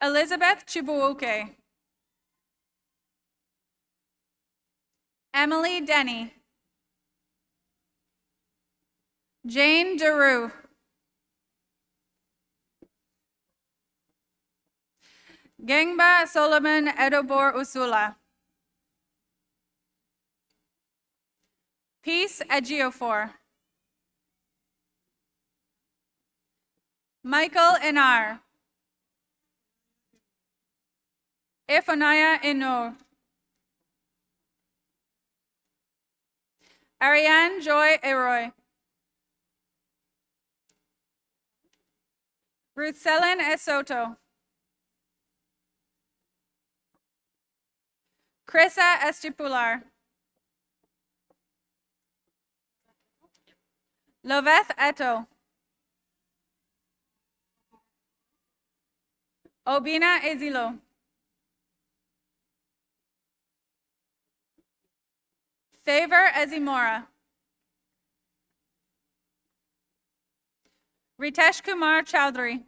Elizabeth Chibuoke. Emily Denny. Jane DeRue. Gengba Solomon Edobor Usula. Peace Ejiofor. Michael Inar. Ifonaya Inor. Ariane Joy Eroy. Ruth Selen Esoto. Krissa Estipular. Loveth Eto. Obina Ezilo. Favor Ezimora. Ritesh Kumar Chowdhury.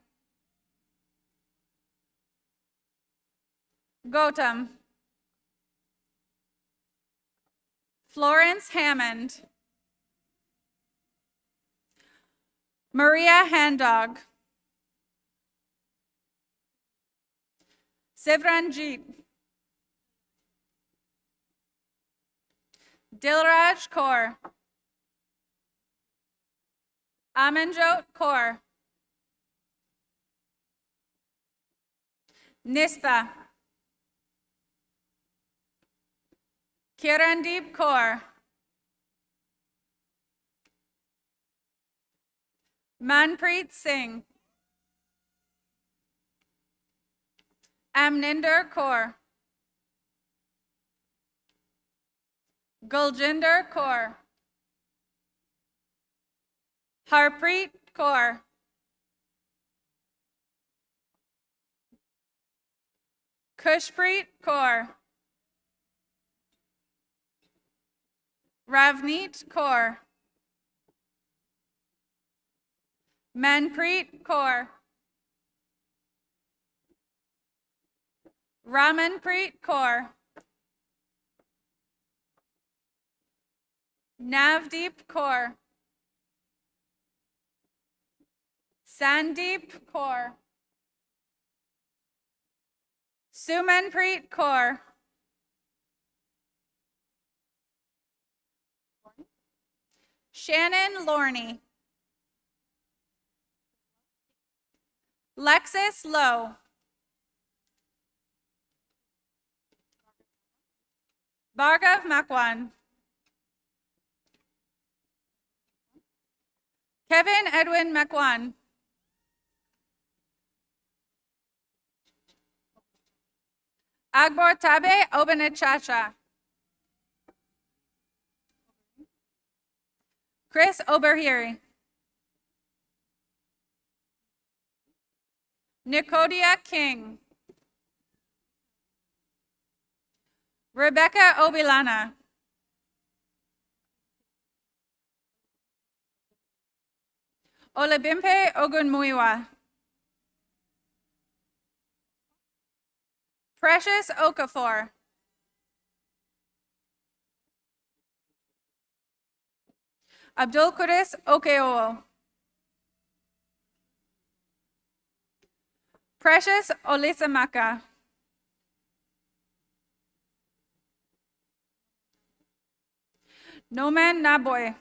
Gautam. Florence Hammond. Maria Handog. Sivranjit. Dilraj Kaur. Amanjot Kaur. Nistha. Kirandeep Kaur. Manpreet Singh. Amninder Kaur. Guljinder Kaur. Harpreet Kaur. Kushpreet Kaur. Ravneet Kaur. Manpreet Kaur. Ramanpreet Kaur. Navdeep Kaur. Sandeep Kaur. Sumanpreet Kaur. Shannon Lorney. Lexus Lowe. Bhargav Makwan. Kevin Edwin Makwan. Agbor Tabe Obanichacha. Chris Oberhiri. Nicodia King. Rebecca Obilana. Olabimpe Ogunmuiwa. Precious Okafor. Abdul Quddus Okeowo. Precious Olisamaka. Noman Naboy.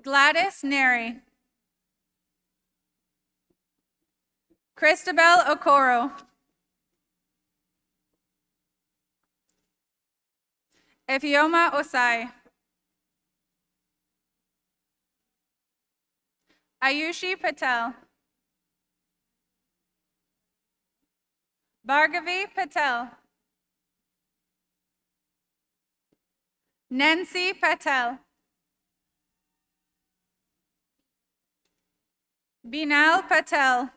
Gladys Neri. Christabel Okoro. Efioma Osai. Ayushi Patel. Bhargavi Patel. Nancy Patel. Binal Patel.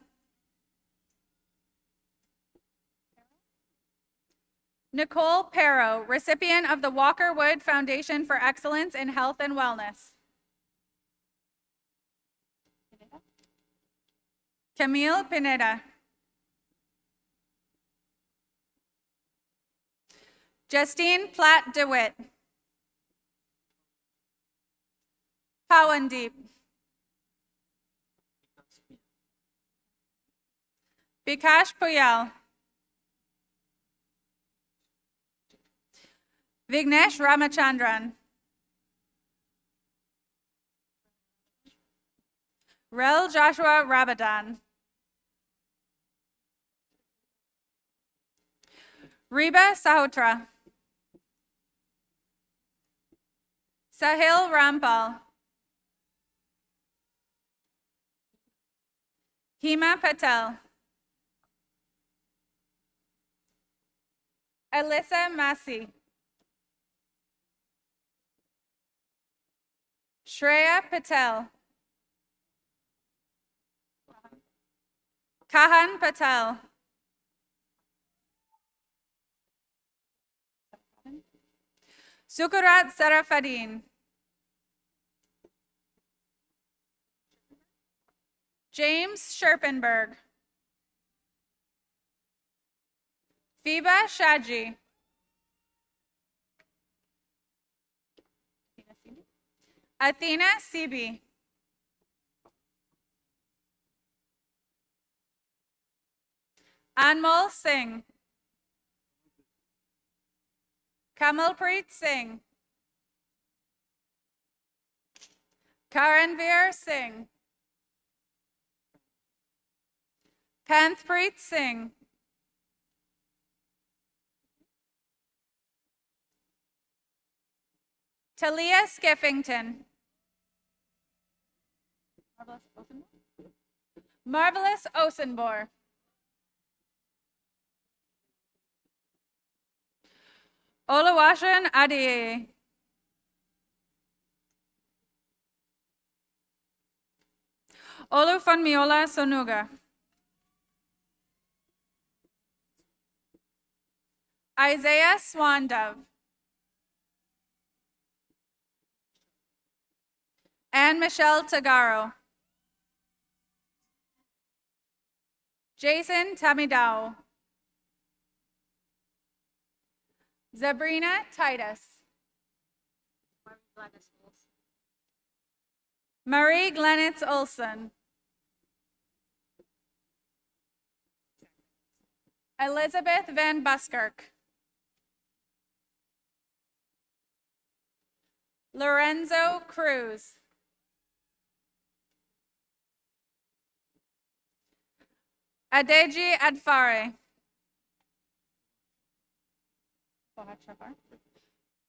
Nicole Perro, recipient of the Walker Wood Foundation for Excellence in Health and Wellness. Camille Pineda. Justine Platt DeWitt. Pawandeep. Bikash Puyal. Vignesh Ramachandran. Rel Joshua Rabadan. Reba Sahotra. Sahil Rampal. Hima Patel. Alyssa Massey. Shreya Patel. Kahan Patel. Sukurat Sarafadin. James Sherpenberg. Fiba Shaji. Athena Sibi. Anmol Singh. Kamalpreet Singh. Karanveer Singh. Panthpreet Singh. Talia Skiffington. Marvelous Osenbor. Olawashan Adie. Olufunmiola Sonuga. Isaiah Swandove. Anne Michelle Tagaro. Jason Tamidao. Zabrina Titus. Marie Glenitz Olson. Elizabeth Van Buskirk. Lorenzo Cruz. Adeji Adfare.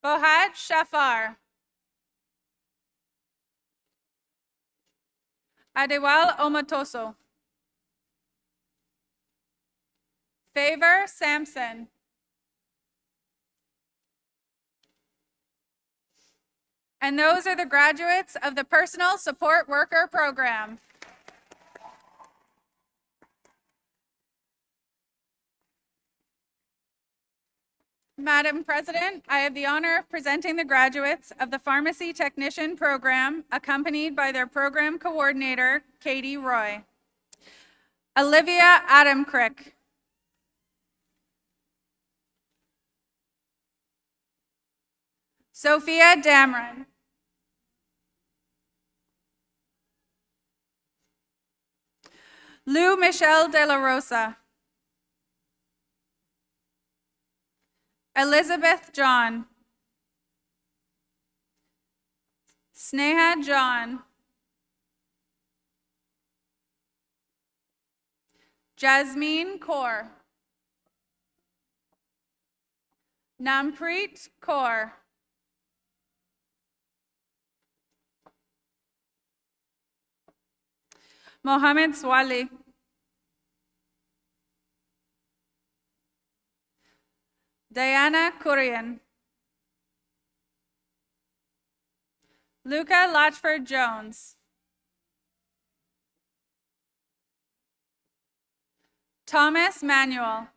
Bohad Shafar. Adewal Omatoso. Favor Sampson. And those are the graduates of the Personal Support Worker Program. Madam President, I have the honor of presenting the graduates of the Pharmacy Technician Program, accompanied by their program coordinator, Katie Roy. Olivia Adamcrick. Sophia Damron. Lou Michelle De La Rosa. Elizabeth John. Sneha John. Jasmine Kaur. Nampreet Kaur. Mohammed Swali. Diana Kurian. Luca Latchford Jones. Thomas Manuel.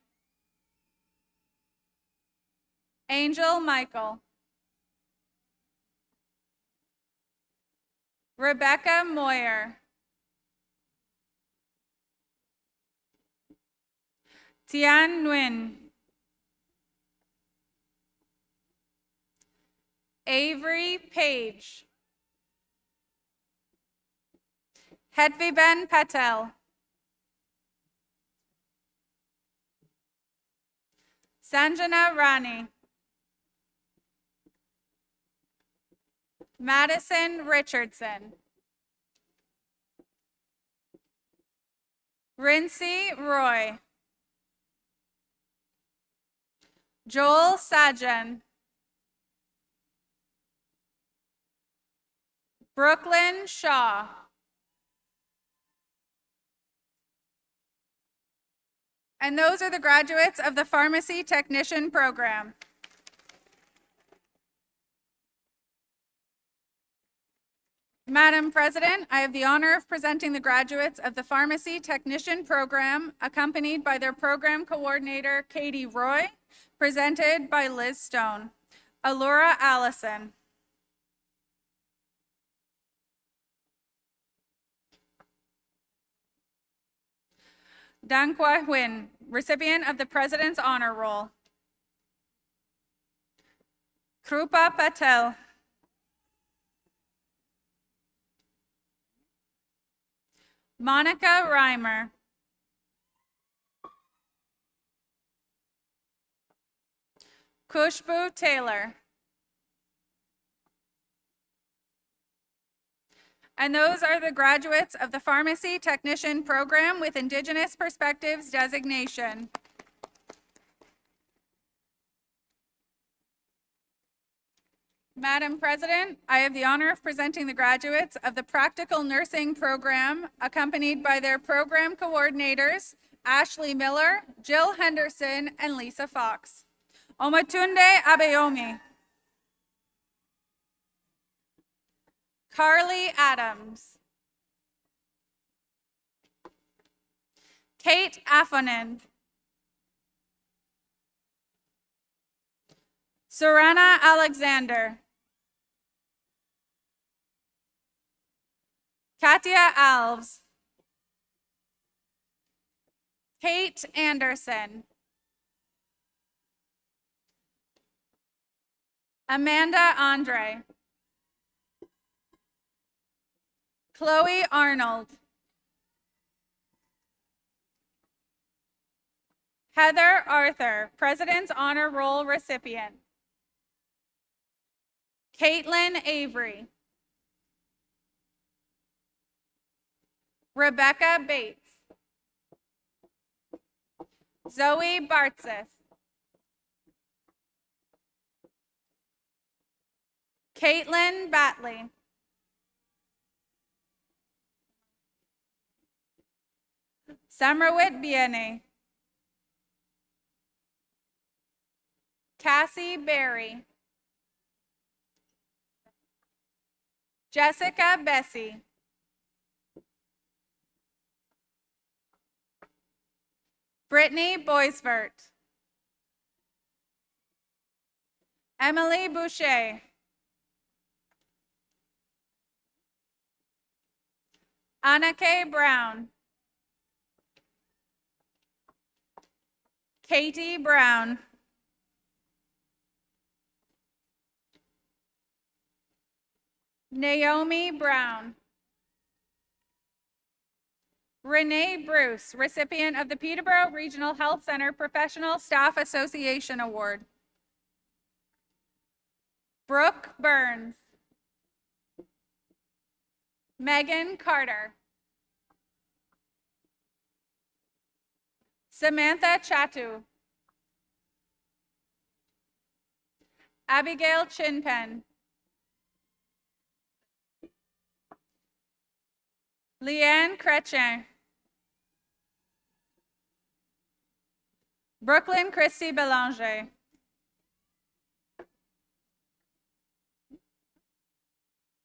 Angel Michael. Rebecca Moyer. Tian Nguyen. Avery Page. Hetviben Patel. Sanjana Rani. Madison Richardson. Rincy Roy. Joel Sajan. Brooklyn Shaw. And those are the graduates of the Pharmacy Technician Program. Madam President, I have the honor of presenting the graduates of the Pharmacy Technician Program, accompanied by their program coordinator, Katie Roy, presented by Liz Stone. Allura Allison. Dankwa Huynh, recipient of the President's Honor Roll. Krupa Patel. Monica Reimer. Kushbu Taylor. And those are the graduates of the Pharmacy Technician Program with Indigenous Perspectives designation. Madam President, I have the honor of presenting the graduates of the Practical Nursing Program, accompanied by their program coordinators, Ashley Miller, Jill Henderson, and Lisa Fox. Omatunde Abayomi. Carly Adams. Kate Affonen. Sorana Alexander. Katia Alves. Kate Anderson. Amanda Andre. Chloe Arnold. Heather Arthur, President's Honor Roll recipient. Caitlin Avery. Rebecca Bates. Zoe Bartzis. Caitlin Batley. Samrawit Biene. Cassie Berry. Jessica Bessie. Brittany Boisvert. Emily Boucher. Anna K. Brown. Katie Brown. Naomi Brown. Renee Bruce, recipient of the Peterborough Regional Health Center Professional Staff Association Award. Brooke Burns. Megan Carter. Samantha Chatu. Abigail Chinpen. Leanne Chrétien. Brooklyn Christy Belanger.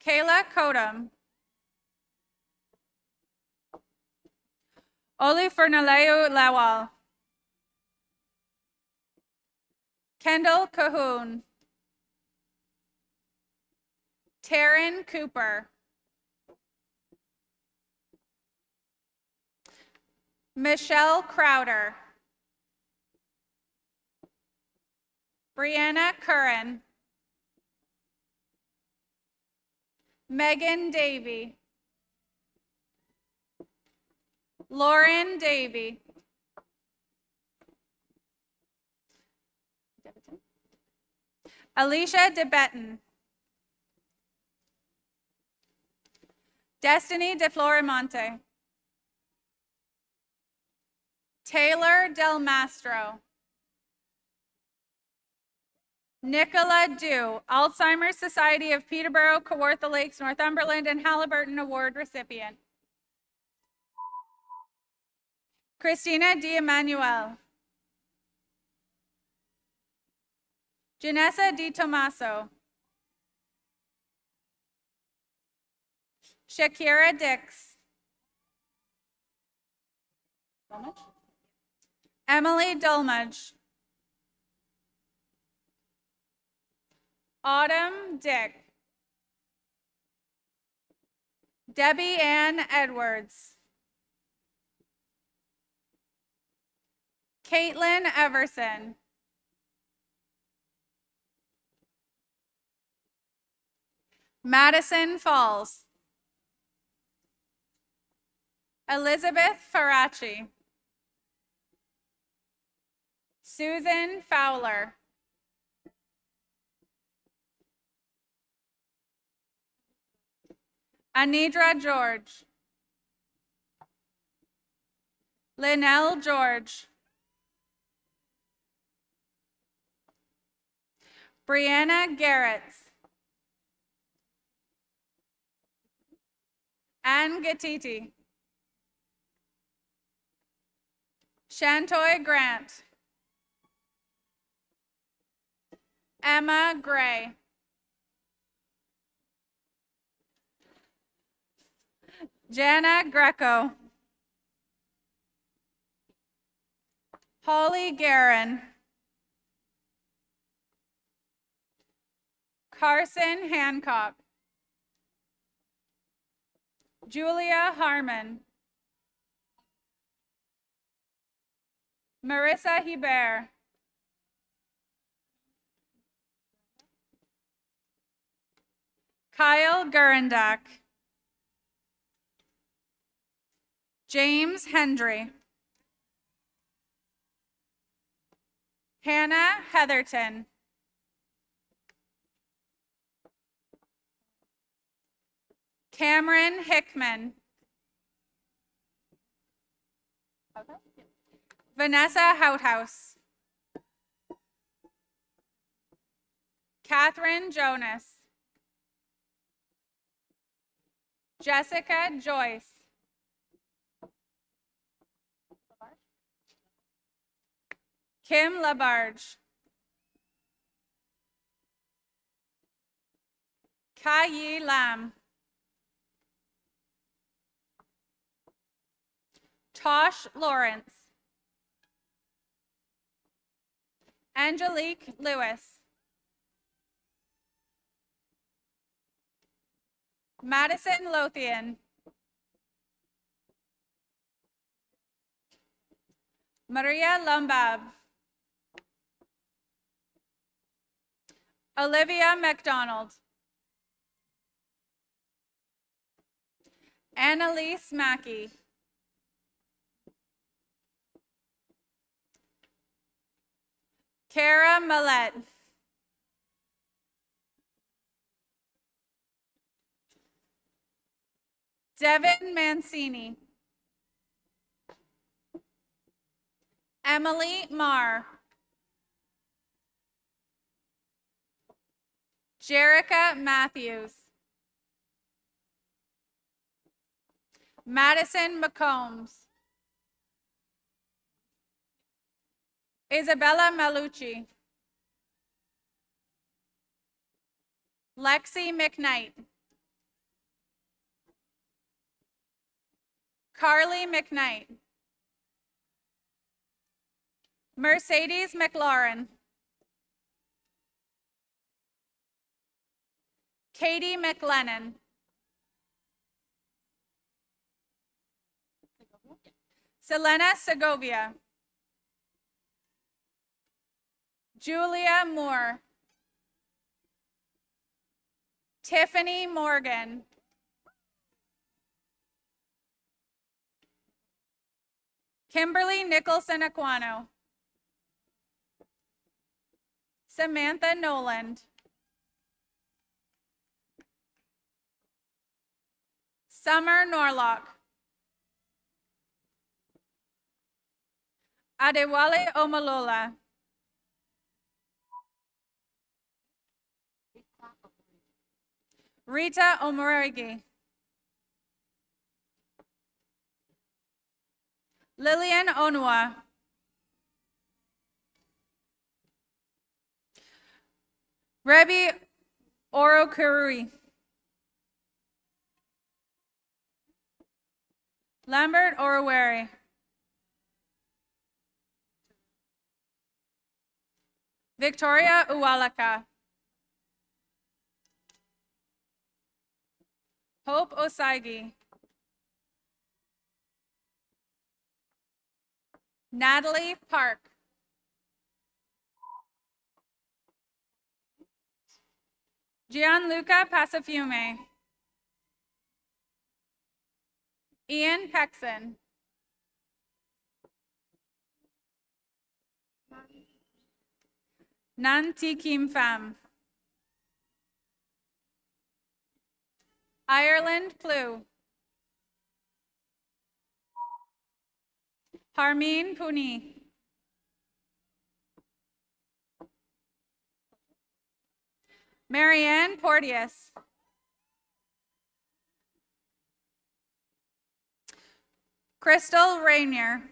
Kayla Kodum. Oli Fernaleo Lawal. Kendall Cahoon. Taryn Cooper. Michelle Crowder. Brianna Curran. Megan Davey. Lauren Davey. Alicia DeBetton. Destiny De Florimonte. Taylor Del Mastro. Nicola Dew, Alzheimer's Society of Peterborough, Kawartha Lakes, Northumberland, and Halliburton Award recipient. Christina Di Emanuel. Janessa Di Tomaso. Shakira Dix. Emily Dulmage. Autumn Dick. Debbie Ann Edwards. Caitlin Everson. Madison Falls. Elizabeth Faraci. Susan Fowler. Anidra George. Linnell George. Brianna Garrett. Ann Gatiti. Shantoy Grant. Emma Gray. Jana Greco. Holly Guerin. Carson Hancock. Julia Harmon. Marissa Hebert. Kyle Gurendak. James Hendry. Hannah Heatherton. Cameron Hickman. Vanessa Houthouse. Catherine Jonas. Jessica Joyce. Kim Labarge. Kai Lam. Tosh Lawrence. Angelique Lewis. Madison Lothian. Maria Lumbab. Olivia McDonald. Annalise Mackey. Kara Millette. Devin Mancini. Emily Marr. Jerica Matthews. Madison McCombs. Isabella Malucci. Lexi McKnight. Carly McKnight. Mercedes McLaurin. Katie McLennan. Selena Segovia. Julia Moore. Tiffany Morgan. Kimberly Nicholson Aquano. Samantha Noland. Summer Norlock. Adewale Omalola. Rita Omorigi. Lillian Onua. Rebi Orokurui. Lambert Oroweri. Victoria Uwalaka. Hope Osaigi. Natalie Park. Gianluca Pasafume. Ian Pexon. Nanti Kim Pham. Ireland Plu. Harmeen Puni. Marianne Porteous. Crystal Rainier.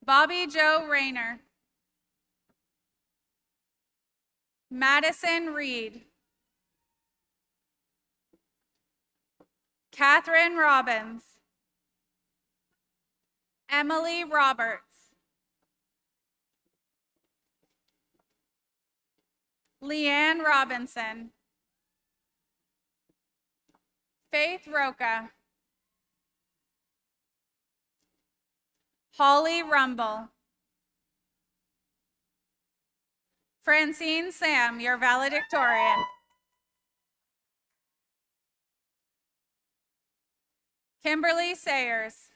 Bobby Joe Rayner. Madison Reed. Catherine Robbins. Emily Roberts. Leanne Robinson. Faith Roca. Holly Rumble. Francine Sam, your valedictorian. Kimberly Sayers.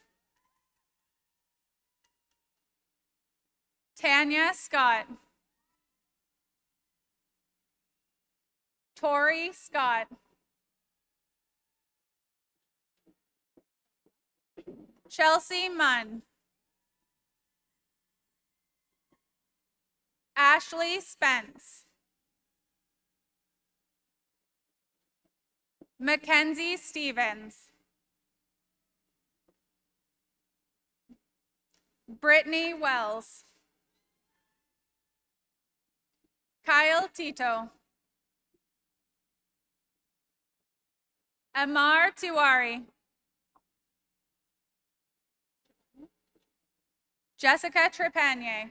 Tanya Scott. Tori Scott. Chelsea Munn. Ashley Spence. Mackenzie Stevens. Brittany Wells. Kyle Tito. Amar Tiwari. Jessica Trepanier.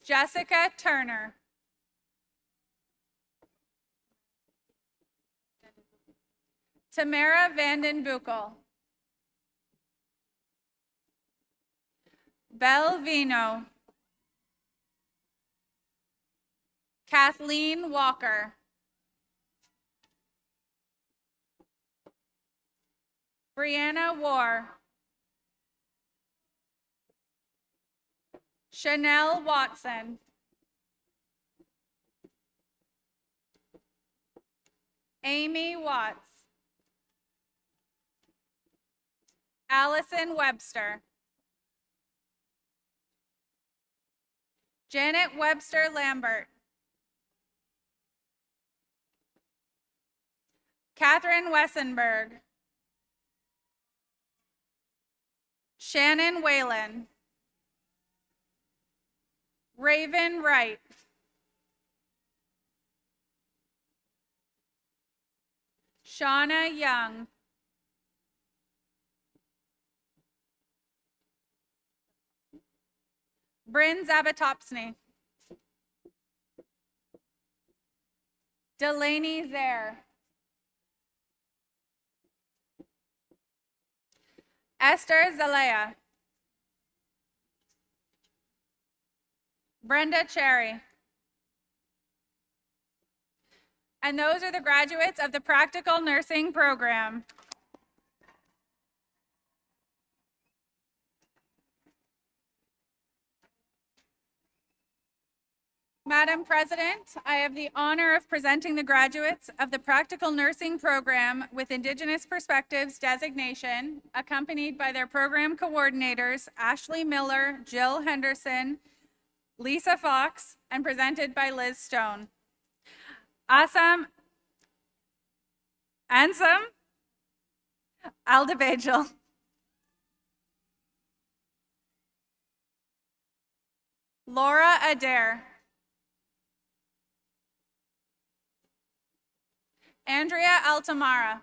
Jessica Turner. Tamara Vanden Buchel. Belle Vino. Kathleen Walker. Brianna War. Chanel Watson. Amy Watts. Allison Webster. Janet Webster Lambert. Catherine Wessenberg. Shannon Whalen. Raven Wright. Shauna Young. Bryn Zabatopsny. Delaney Zare. Esther Zalea. Brenda Cherry. And those are the graduates of the Practical Nursing Program. Madam President, I have the honor of presenting the graduates of the Practical Nursing Program with Indigenous Perspectives designation, accompanied by their program coordinators, Ashley Miller, Jill Henderson, Lisa Fox, and presented by Liz Stone. Awesome. Ansem. Aldebajal. Laura Adair. Andrea Altamara.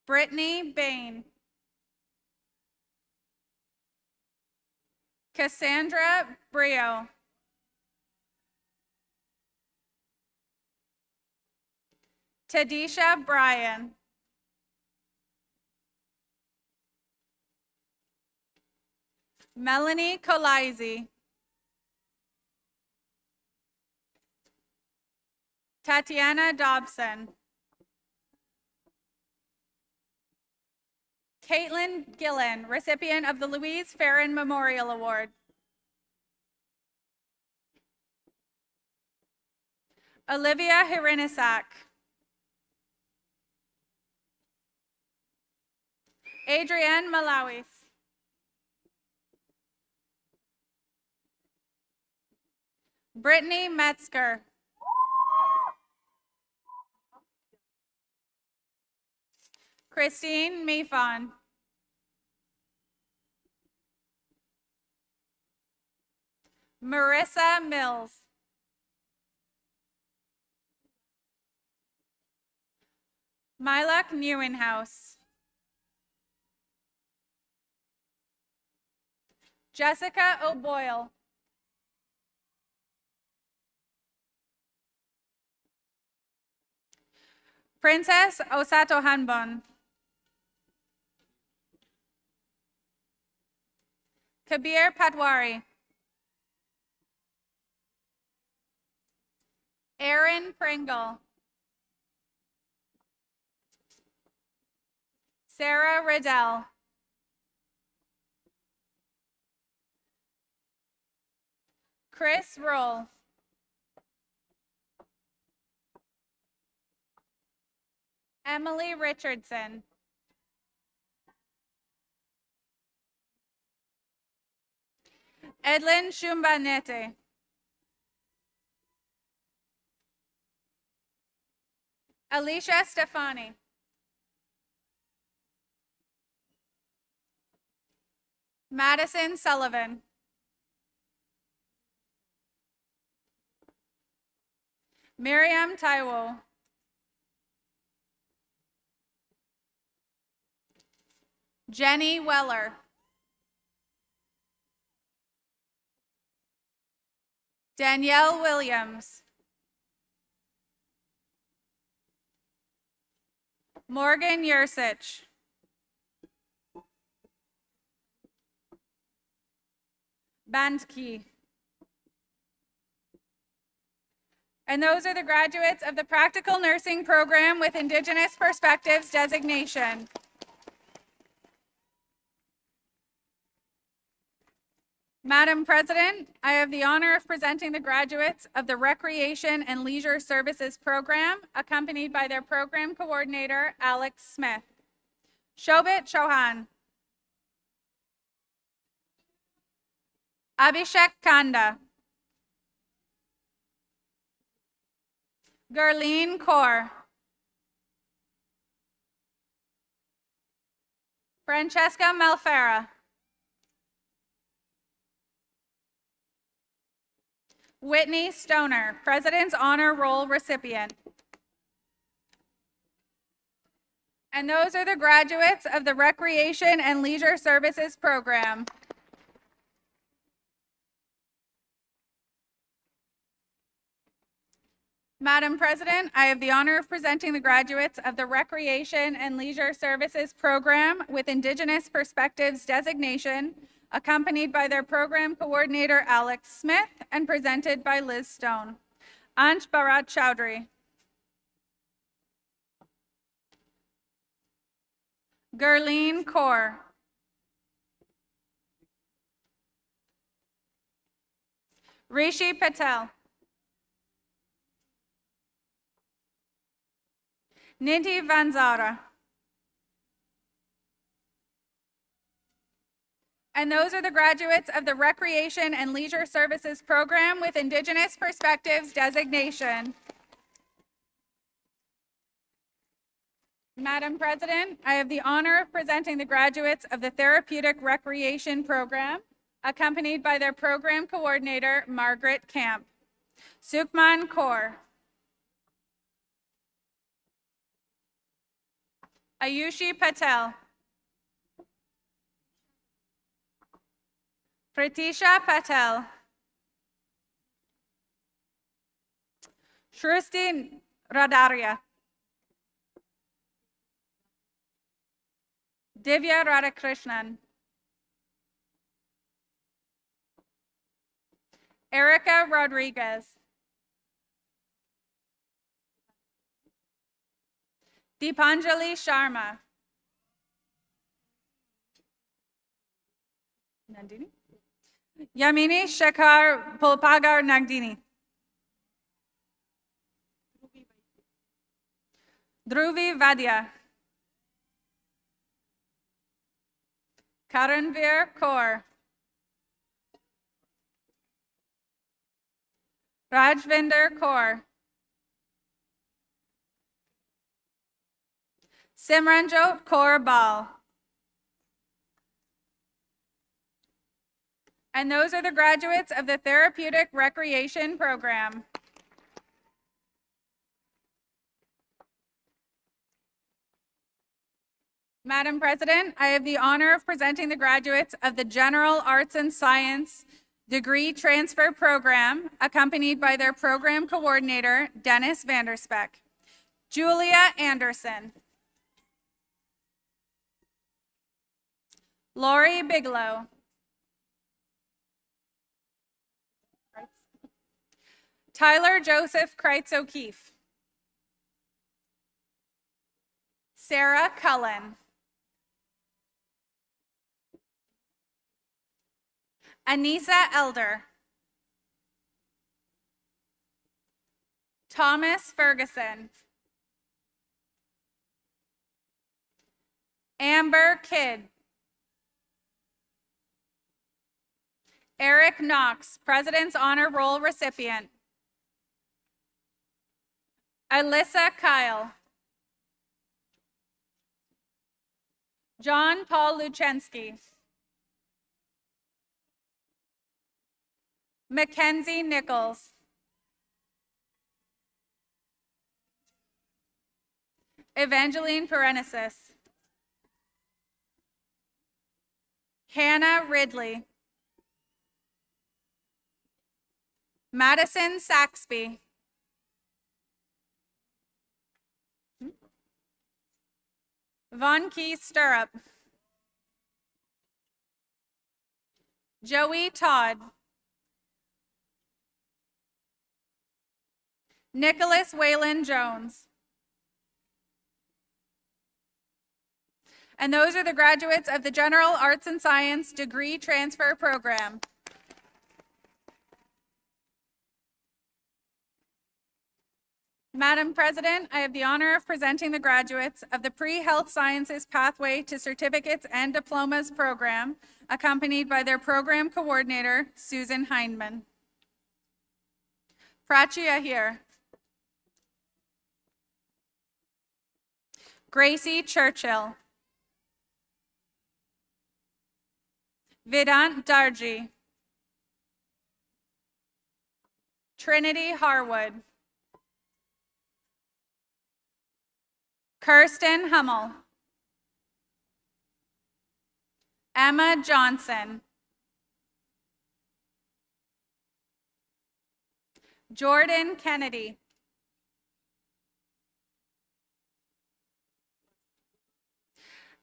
Brittany Bain. Cassandra Brio. Tadisha Bryan. Melanie Colizzi. Tatiana Dobson. Caitlin Gillen, recipient of the Louise Farron Memorial Award. Olivia Hirinisak. Adrienne Malawis. Brittany Metzger. Christine Mifon. Marissa Mills. Milak Newenhouse. Jessica O'Boyle. Princess Osato Hanbon. Kabir Patwari. Aaron Pringle. Sarah Riddell. Chris Roll. Emily Richardson. Edlin Shumbanete. Alicia Stefani. Madison Sullivan. Miriam Taiwo. Jenny Weller. Danielle Williams. Morgan Yursich. Bandke. And those are the graduates of the Practical Nursing Program with Indigenous Perspectives designation. Madam President, I have the honor of presenting the graduates of the Recreation and Leisure Services Program, accompanied by their program coordinator, Alex Smith. Shobit Chauhan. Abhishek Kanda. Gurleen Kaur. Francesca Malfera. Whitney Stoner, President's Honor Roll recipient. And those are the graduates of the Recreation and Leisure Services Program. Madam President, I have the honor of presenting the graduates of the Recreation and Leisure Services Program with Indigenous Perspectives designation, accompanied by their program coordinator, Alex Smith, and presented by Liz Stone. Ansh Bharat Chowdhury. Gurleen Kaur. Rishi Patel. Nidhi Vanzara. And those are the graduates of the Recreation and Leisure Services Program with Indigenous Perspectives designation. Madam President, I have the honor of presenting the graduates of the Therapeutic Recreation Program, accompanied by their program coordinator, Margaret Camp. Sukhman Kaur. Ayushi Patel. Pratisha Patel. Shrusti Radaria. Divya Radhakrishnan. Erica Rodriguez. Deepanjali Sharma. Nandini? Yamini Shekhar Pulpagar Nagdini. Dhruvi Vadia. Karanvir Kaur. Rajvinder Kaur. Simranjot Kaur Bal. And those are the graduates of the Therapeutic Recreation Program. Madam President, I have the honor of presenting the graduates of the General Arts and Science Degree Transfer Program, accompanied by their program coordinator, Dennis Vanderspeck. Julia Anderson. Lori Bigelow. Tyler Joseph Kreitz O'Keefe. Sarah Cullen. Anissa Elder. Thomas Ferguson. Amber Kidd. Eric Knox, President's Honor Roll recipient. Alyssa Kyle. John Paul Luchensky. Mackenzie Nichols. Evangeline Parenesis. Hannah Ridley. Madison Saxby. Von Key Stirrup. Joey Todd. Nicholas Wayland Jones. And those are the graduates of the General Arts and Science Degree Transfer Program. Madam President, I have the honor of presenting the graduates of the Pre-Health Sciences Pathway to Certificates and Diplomas program, accompanied by their program coordinator, Susan Hindman. Prachia here. Gracie Churchill. Vedant Darji. Trinity Harwood. Kirsten Hummel. Emma Johnson. Jordan Kennedy.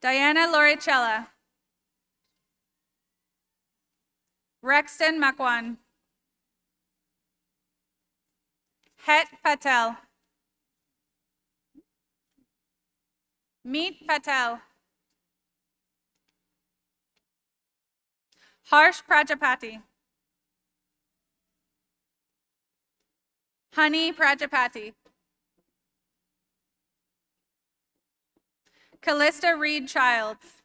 Diana Loricella. Rexton Makwan. Het Patel. Meet Patel. Harsh Prajapati. Honey Prajapati. Callista Reed Childs.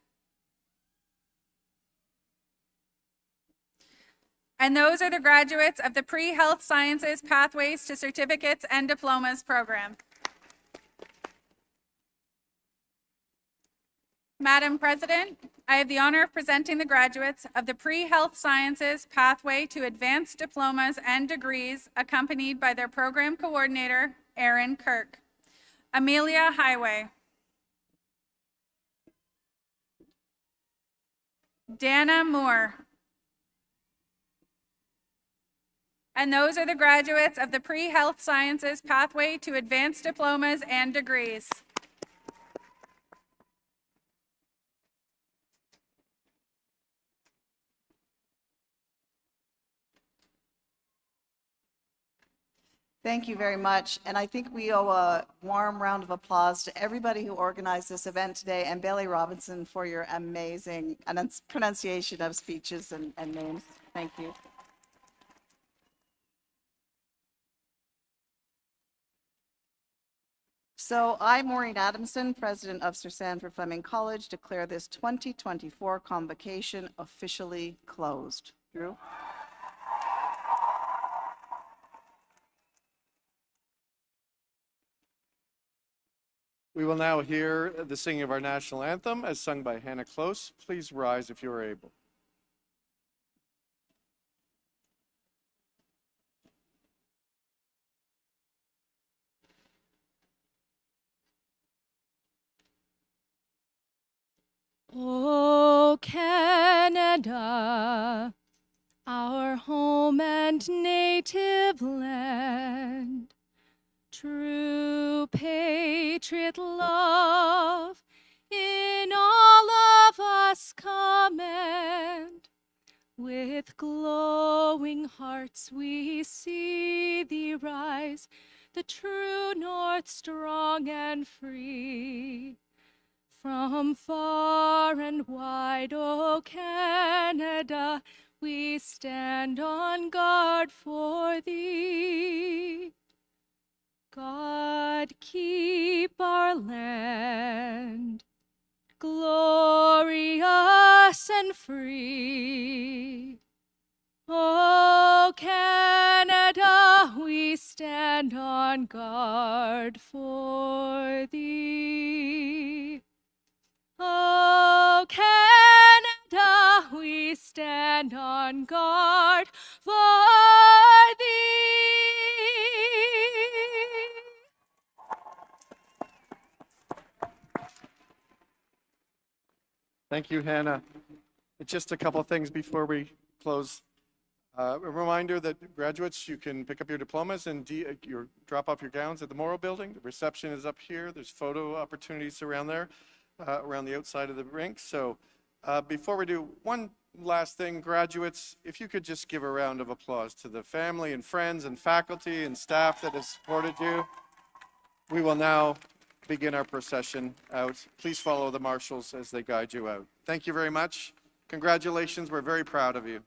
And those are the graduates of the Pre-Health Sciences Pathways to Certificates and Diplomas program. Madam President, I have the honor of presenting the graduates of the Pre-Health Sciences Pathway to Advanced Diplomas and Degrees, accompanied by their program coordinator, Erin Kirk. Amelia Highway. Dana Moore. And those are the graduates of the Pre-Health Sciences Pathway to Advanced Diplomas and Degrees. Thank you very much. And I think we owe a warm round of applause to everybody who organized this event today, and Bailey Robinson for your amazing pronunciation of speeches and names. Thank you. So I, Maureen Adamson, President of Sir Sandford Fleming College, declare this 2024 convocation officially closed. Drew? We will now hear the singing of our national anthem as sung by Hannah Close. Please rise if you are able. O Canada, our home and native land, true patriot love in all of us commend. With glowing hearts we see thee rise, the true north strong and free. From far and wide, O Canada, we stand on guard for thee. God keep our land glorious and free. O Canada, we stand on guard for thee. O Canada, we stand on guard for thee. Thank you, Hannah. Just a couple things before we close. A reminder that graduates, you can pick up your diplomas and drop off your gowns at the Morrow Building. The reception is up here. There's photo opportunities around there, around the outside of the rink. So before we do, one last thing, graduates, if you could just give a round of applause to the family and friends and faculty and staff that has supported you. We will now begin our procession out. Please follow the marshals as they guide you out. Thank you very much. Congratulations. We're very proud of you.